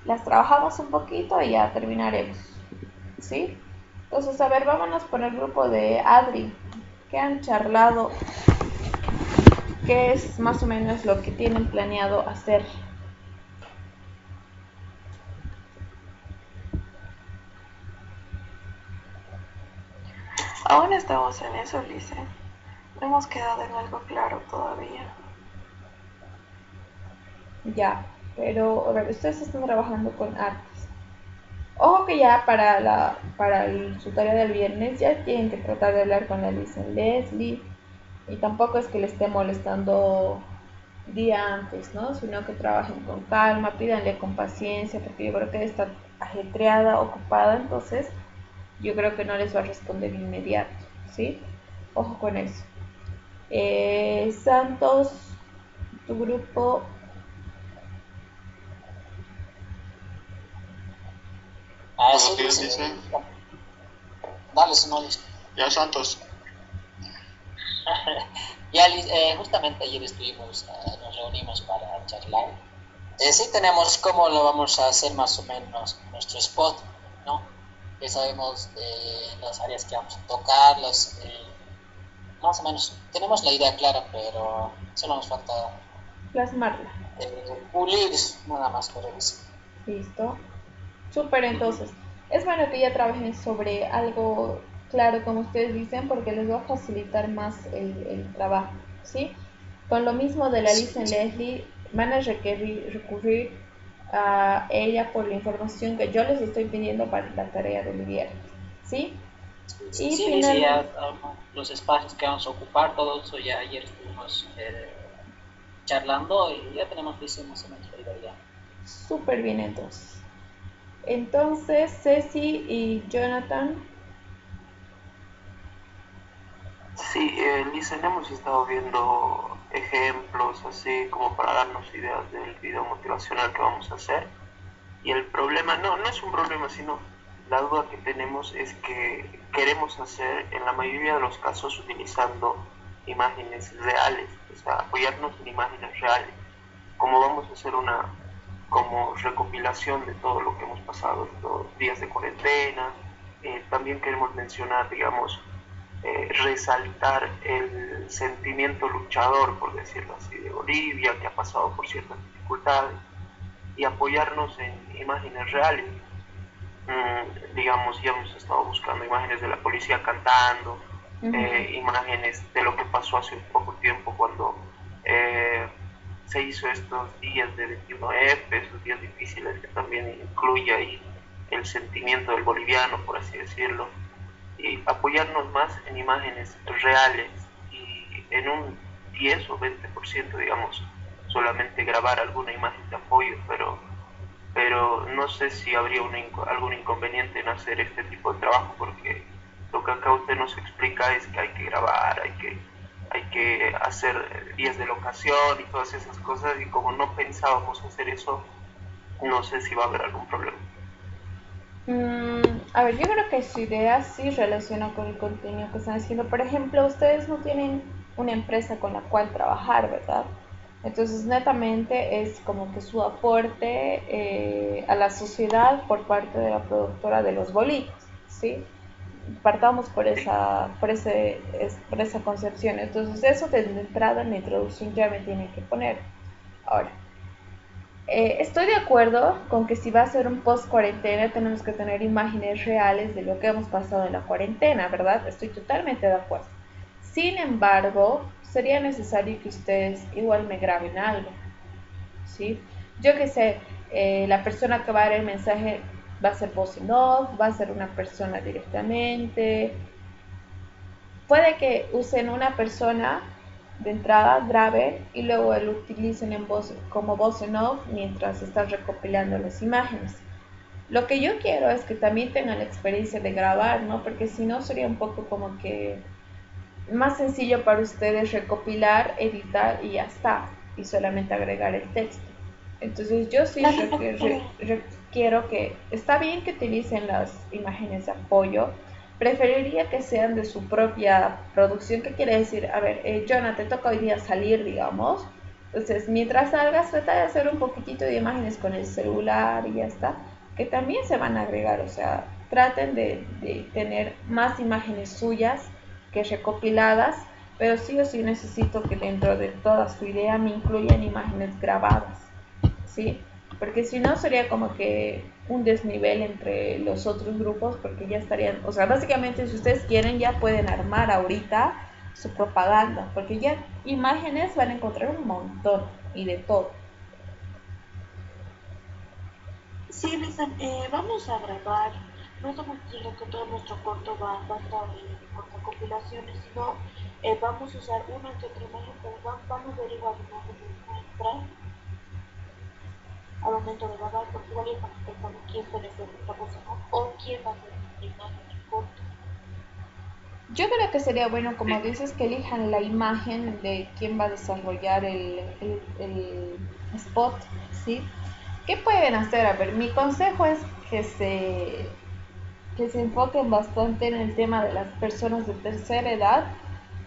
las trabajamos un poquito y ya terminaremos, ¿sí? Entonces, a ver, vámonos por el grupo de Adri. ¿Qué han charlado? ¿Qué es más o menos lo que tienen planeado hacer? Aún estamos en eso, Lice. No hemos quedado en algo claro todavía. Ya, pero a ver, ustedes están trabajando con artes. Ojo que ya su tarea del viernes ya tienen que tratar de hablar con la Leslie, y tampoco es que le esté molestando día antes, ¿no? Sino que trabajen con calma, pídanle con paciencia, porque yo creo que está ajetreada, ocupada, entonces yo creo que no les va a responder inmediato, ¿sí? Ojo con eso. Santos, tu grupo. Buenos días, sí, dice. Dale, Simolis. Ya, Santos. Ya, justamente ayer nos reunimos para charlar. Sí tenemos cómo lo vamos a hacer más o menos nuestro spot, ¿no? Ya sabemos las áreas que vamos a tocar, más o menos tenemos la idea clara, pero solo nos falta Plasmarla. pulir nada más por eso. Listo. Súper, entonces. Es bueno que ya trabajen sobre algo claro, como ustedes dicen, porque les va a facilitar más el trabajo, ¿sí? Con lo mismo de la lista en Leslie, van a recurrir a ella por la información que yo les estoy pidiendo para la tarea del viernes, ¿sí? Y Sí, dice ya los espacios que vamos a ocupar, todo eso ya ayer estuvimos charlando y ya tenemos listo más o menos la idea. Súper bien, entonces. Entonces, Ceci y Jonathan. Sí, Lisa, hemos estado viendo ejemplos así como para darnos ideas del video motivacional que vamos a hacer. Y el problema, no es un problema, sino la duda que tenemos es que queremos hacer en la mayoría de los casos utilizando imágenes reales, o sea, apoyarnos en imágenes reales. Como vamos a hacer una como recopilación de todo lo que hemos pasado estos días de cuarentena, también queremos mencionar, digamos, resaltar el sentimiento luchador, por decirlo así, de Bolivia, que ha pasado por ciertas dificultades, y apoyarnos en imágenes reales. Digamos, ya hemos estado buscando imágenes de la policía cantando, imágenes de lo que pasó hace un poco tiempo cuando se hizo estos días de 21F, esos días difíciles que también incluye ahí el sentimiento del boliviano, por así decirlo. apoyarnos más en imágenes reales y en un 10 o 20%, digamos, solamente grabar alguna imagen de apoyo, pero no sé si habría algún inconveniente en hacer este tipo de trabajo, porque lo que acá usted nos explica es que hay que grabar, hay que hacer días de locación y todas esas cosas, y como no pensábamos hacer eso, no sé si va a haber algún problema. A ver, yo creo que su idea sí relaciona con el contenido que están haciendo. Por ejemplo, ustedes no tienen una empresa con la cual trabajar, ¿verdad? Entonces, netamente es como que su aporte a la sociedad por parte de la productora de los bolitos, ¿sí? Partamos por esa concepción. Entonces, eso de entrada en la introducción ya me tienen que poner. Ahora, estoy de acuerdo con que si va a ser un post cuarentena tenemos que tener imágenes reales de lo que hemos pasado en la cuarentena, ¿verdad? Estoy totalmente de acuerdo. Sin embargo, sería necesario que ustedes igual me graben algo, ¿sí? Yo que sé, la persona que va a dar el mensaje va a ser voz en off, va a ser una persona directamente. Puede que usen una persona de entrada, graben y luego lo utilicen como voz en off mientras están recopilando las imágenes. Lo que yo quiero es que también tengan la experiencia de grabar, ¿no? Porque si no sería un poco como que más sencillo para ustedes recopilar, editar y ya está, y solamente agregar el texto. Entonces yo sí quiero que, está bien que utilicen las imágenes de apoyo, preferiría que sean de su propia producción. ¿Qué quiere decir? A ver, Jonah, te toca hoy día salir, digamos. Entonces, mientras salgas, trata de hacer un poquitito de imágenes con el celular y ya está, que también se van a agregar. O sea, traten de tener más imágenes suyas que recopiladas, pero sí o sí necesito que dentro de toda su idea me incluyan imágenes grabadas, ¿sí? Porque si no sería como que un desnivel entre los otros grupos, porque ya estarían, o sea, básicamente si ustedes quieren ya pueden armar ahorita su propaganda, porque ya imágenes van a encontrar un montón y de todo. Sí, Lisa, vamos a grabar. No estamos diciendo que todo nuestro corto va a estar con recopilaciones, sino vamos a usar una que otra imagen, pero vamos a averiguar imágenes nuestras al momento de grabar, porque igual estamos pensando quién puede ser nuestra voz o quién va a ser nuestra imagen en corto. Yo creo que sería bueno, como dices, que elijan la imagen de quién va a desarrollar el spot, ¿sí? ¿Qué pueden hacer? A ver, mi consejo es que se enfoquen bastante en el tema de las personas de tercera edad,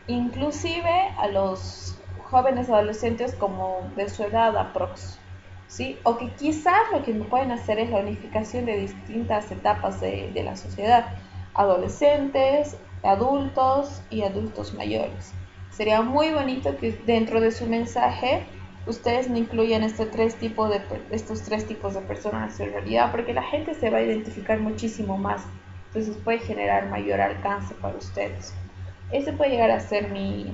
inclusive a los jóvenes adolescentes como de su edad aprox, ¿sí? O que quizás lo que pueden hacer es la unificación de distintas etapas de la sociedad, adolescentes, adultos y adultos mayores. Sería muy bonito que dentro de su mensaje ustedes me incluyan estos tres tipos de personas en realidad, porque la gente se va a identificar muchísimo más, entonces puede generar mayor alcance para ustedes. Ese puede llegar a ser mi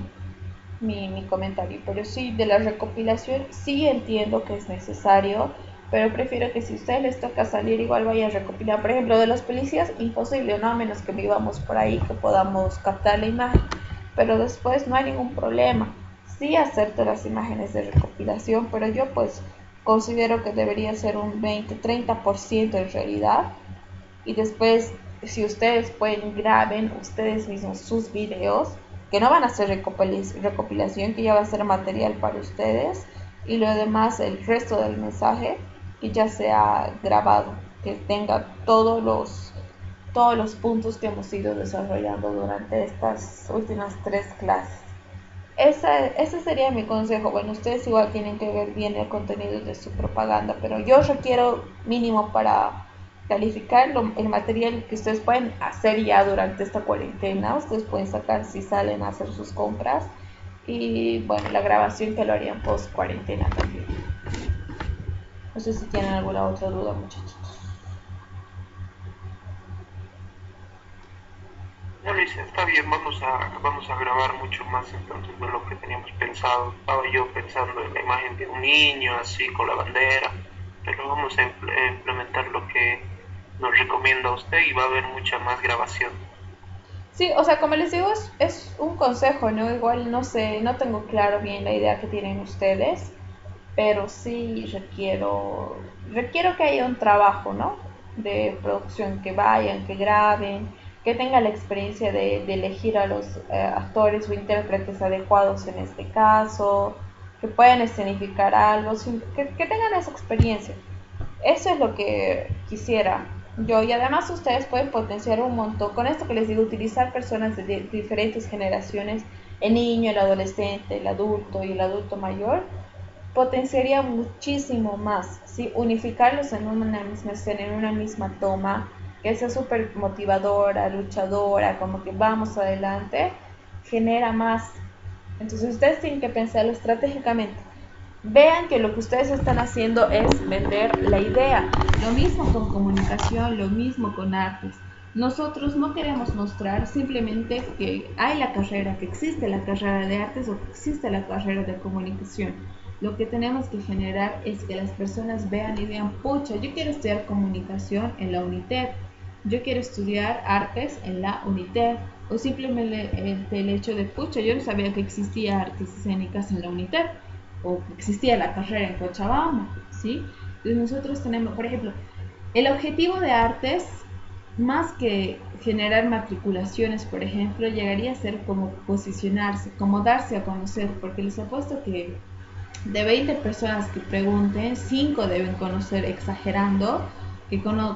comentario, pero sí, de la recopilación sí entiendo que es necesario, pero prefiero que si a ustedes les toca salir igual vaya a recopilar. Por ejemplo, de los policías, imposible, ¿no? A menos que vivamos por ahí, que podamos captar la imagen, pero después no hay ningún problema. Sí acepto las imágenes de recopilación, pero yo pues considero que debería ser un 20-30% en realidad, y después si ustedes pueden graben ustedes mismos sus videos, que no van a ser recopilación, que ya va a ser material para ustedes, y lo demás, el resto del mensaje, que ya sea grabado, que tenga todos los puntos que hemos ido desarrollando durante estas últimas 3 clases. Ese sería mi consejo. Bueno, ustedes igual tienen que ver bien el contenido de su propaganda, pero yo requiero mínimo para calificar el material que ustedes pueden hacer ya durante esta cuarentena. Ustedes pueden sacar si salen a hacer sus compras, y bueno, la grabación que lo harían post cuarentena también. No sé si tienen alguna otra duda, muchachos. No, Luisa, está bien, vamos a grabar mucho más entonces de lo que teníamos pensado. Estaba yo pensando en la imagen de un niño así con la bandera, pero vamos a implementar lo que nos recomienda usted y va a haber mucha más grabación. Sí, o sea, como les digo, es un consejo, ¿no? Igual no sé, no tengo claro bien la idea que tienen ustedes, pero sí requiero que haya un trabajo, ¿no? De producción, que vayan, que graben, que tengan la experiencia de elegir a los actores o intérpretes adecuados en este caso, que puedan escenificar algo, que tengan esa experiencia. Eso es lo que quisiera yo. Y además ustedes pueden potenciar un montón. Con esto que les digo, utilizar personas de diferentes generaciones, el niño, el adolescente, el adulto y el adulto mayor, potenciaría muchísimo más, ¿sí? Unificarlos en una misma escena, en una misma toma, que sea súper motivadora, luchadora, como que vamos adelante, genera más. Entonces ustedes tienen que pensarlo estratégicamente. Vean que lo que ustedes están haciendo es vender la idea. Lo mismo con comunicación, lo mismo con artes. Nosotros no queremos mostrar simplemente que hay la carrera, que existe la carrera de artes o que existe la carrera de comunicación. Lo que tenemos que generar es que las personas vean y digan, pucha, yo quiero estudiar comunicación en la UNITED, yo quiero estudiar artes en la UNITED, o simplemente el hecho de, pucha, yo no sabía que existía artes escénicas en la UNITED o que existía la carrera en Cochabamba, ¿sí? Entonces nosotros tenemos, por ejemplo, el objetivo de artes, más que generar matriculaciones, por ejemplo, llegaría a ser como posicionarse, como darse a conocer, porque les apuesto que de 20 personas que pregunten, 5 deben conocer, exagerando,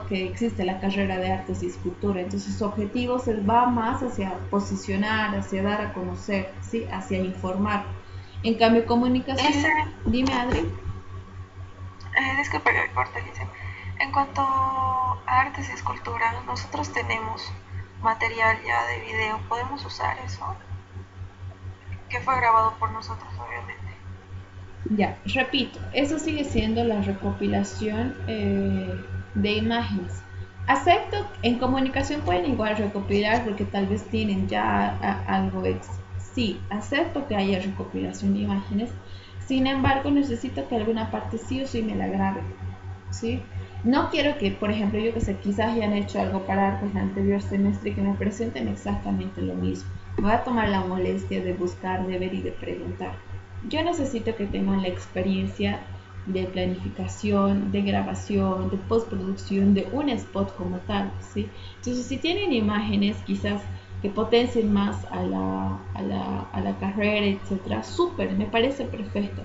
que existe la carrera de artes y escultura. Entonces su objetivo va más hacia posicionar, hacia dar a conocer, ¿sí? Hacia informar. En cambio, comunicación, dime Adri. Disculpe que corte, Lice. En cuanto a artes y escultura, nosotros tenemos material ya de video, ¿podemos usar eso? Que fue grabado por nosotros, obviamente. Ya, repito, eso sigue siendo la recopilación de imágenes. Acepto, en comunicación pueden igual recopilar porque tal vez tienen ya algo extra. Sí, acepto que haya recopilación de imágenes. Sin embargo, necesito que alguna parte sí o sí me la grabe, ¿sí? No quiero que, por ejemplo, yo que sé, quizás hayan hecho algo para artes el anterior semestre y que me presenten exactamente lo mismo. Me voy a tomar la molestia de buscar, de ver y de preguntar. Yo necesito que tengan la experiencia de planificación, de grabación, de postproducción, de un spot como tal, ¿sí? Entonces, si tienen imágenes quizás que potencien más a la carrera, etcétera, súper, me parece perfecto.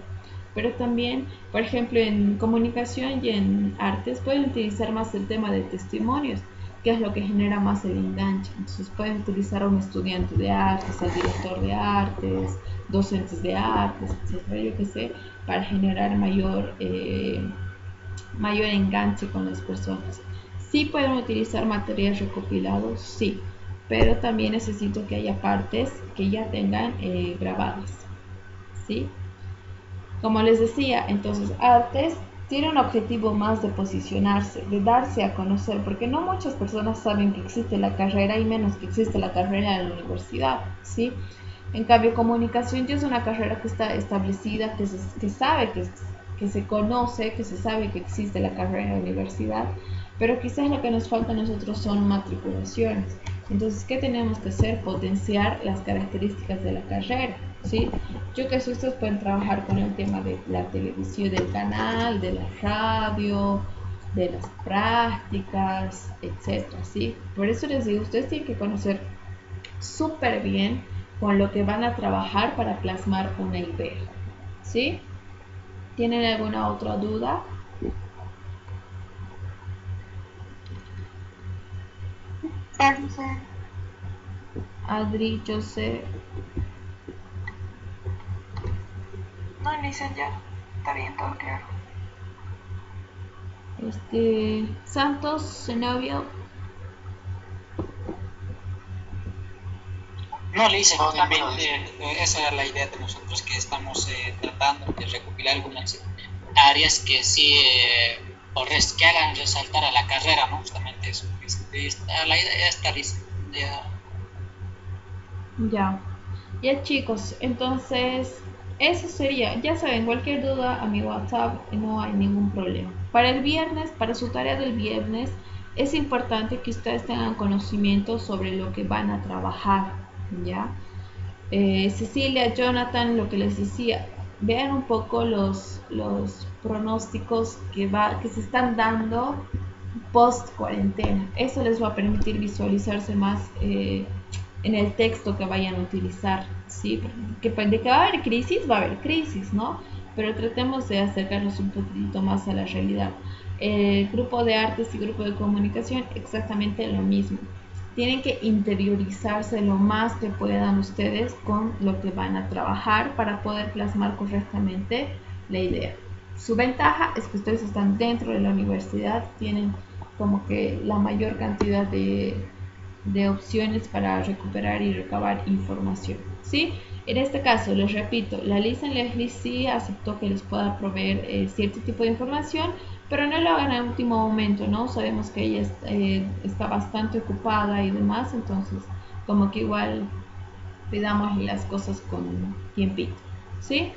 Pero también, por ejemplo, en comunicación y en artes pueden utilizar más el tema de testimonios, que es lo que genera más el enganche. Entonces pueden utilizar a un estudiante de artes, al director de artes, docentes de artes, etcétera, yo qué sé, para generar mayor enganche con las personas. Sí pueden utilizar material recopilado, sí, pero también necesito que haya partes que ya tengan grabadas, ¿sí? Como les decía, entonces artes tiene un objetivo más de posicionarse, de darse a conocer, porque no muchas personas saben que existe la carrera y menos que existe la carrera en la universidad, ¿sí? En cambio, comunicación ya es una carrera que está establecida, que sabe, que se conoce, que se sabe que existe la carrera en la universidad, pero quizás lo que nos falta a nosotros son matriculaciones. Entonces, ¿qué tenemos que hacer? Potenciar las características de la carrera, ¿sí? Yo que sé, ustedes pueden trabajar con el tema de la televisión, del canal, de la radio, de las prácticas, etcétera, ¿sí? Por eso les digo, ustedes tienen que conocer súper bien con lo que van a trabajar para plasmar una idea, ¿sí? ¿Tienen alguna otra duda? Adri, yo sé. No, Lice, ya. Está bien, todo claro. Santos, Zenobio. No, le hice justamente, esa era la idea de nosotros que estamos tratando de recopilar algunas áreas que sí, que hagan resaltar a la carrera, ¿no? Justamente eso. La idea está Ya. Ya chicos, entonces eso sería, ya saben, cualquier duda a mi WhatsApp, no hay ningún problema. Para el viernes, para su tarea del viernes, es importante que ustedes tengan conocimiento sobre lo que van a trabajar, ¿ya? Cecilia, Jonathan, lo que les decía, vean un poco los pronósticos que se están dando post cuarentena. Eso les va a permitir visualizarse más en el texto que vayan a utilizar, ¿sí? De que va a haber crisis, ¿no? Pero tratemos de acercarnos un poquito más a la realidad. El grupo de artes y grupo de comunicación, exactamente lo mismo. Tienen que interiorizarse lo más que puedan ustedes con lo que van a trabajar para poder plasmar correctamente la idea. Su ventaja es que ustedes están dentro de la universidad, tienen como que la mayor cantidad de opciones para recuperar y recabar información, ¿sí? En este caso, les repito, la Lisa Leslie sí aceptó que les pueda proveer cierto tipo de información, pero no lo hagan en último momento, ¿no? Sabemos que ella está bastante ocupada y demás, entonces como que igual pidamos las cosas con tiempito, ¿sí?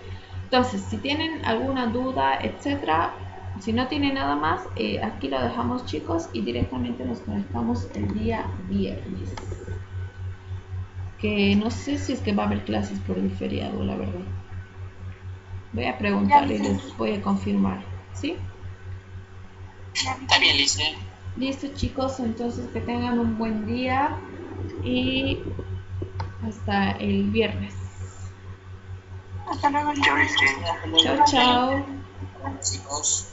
Entonces, si tienen alguna duda, etcétera, si no tienen nada más, aquí lo dejamos, chicos, y directamente nos conectamos el día viernes. Que no sé si es que va a haber clases por el feriado, la verdad. Voy a preguntar y les voy a confirmar, ¿sí? Está bien, Lice. Listo, chicos, entonces que tengan un buen día y hasta el viernes. Hasta luego, Chao, Lice. Chao, chao. Chicos.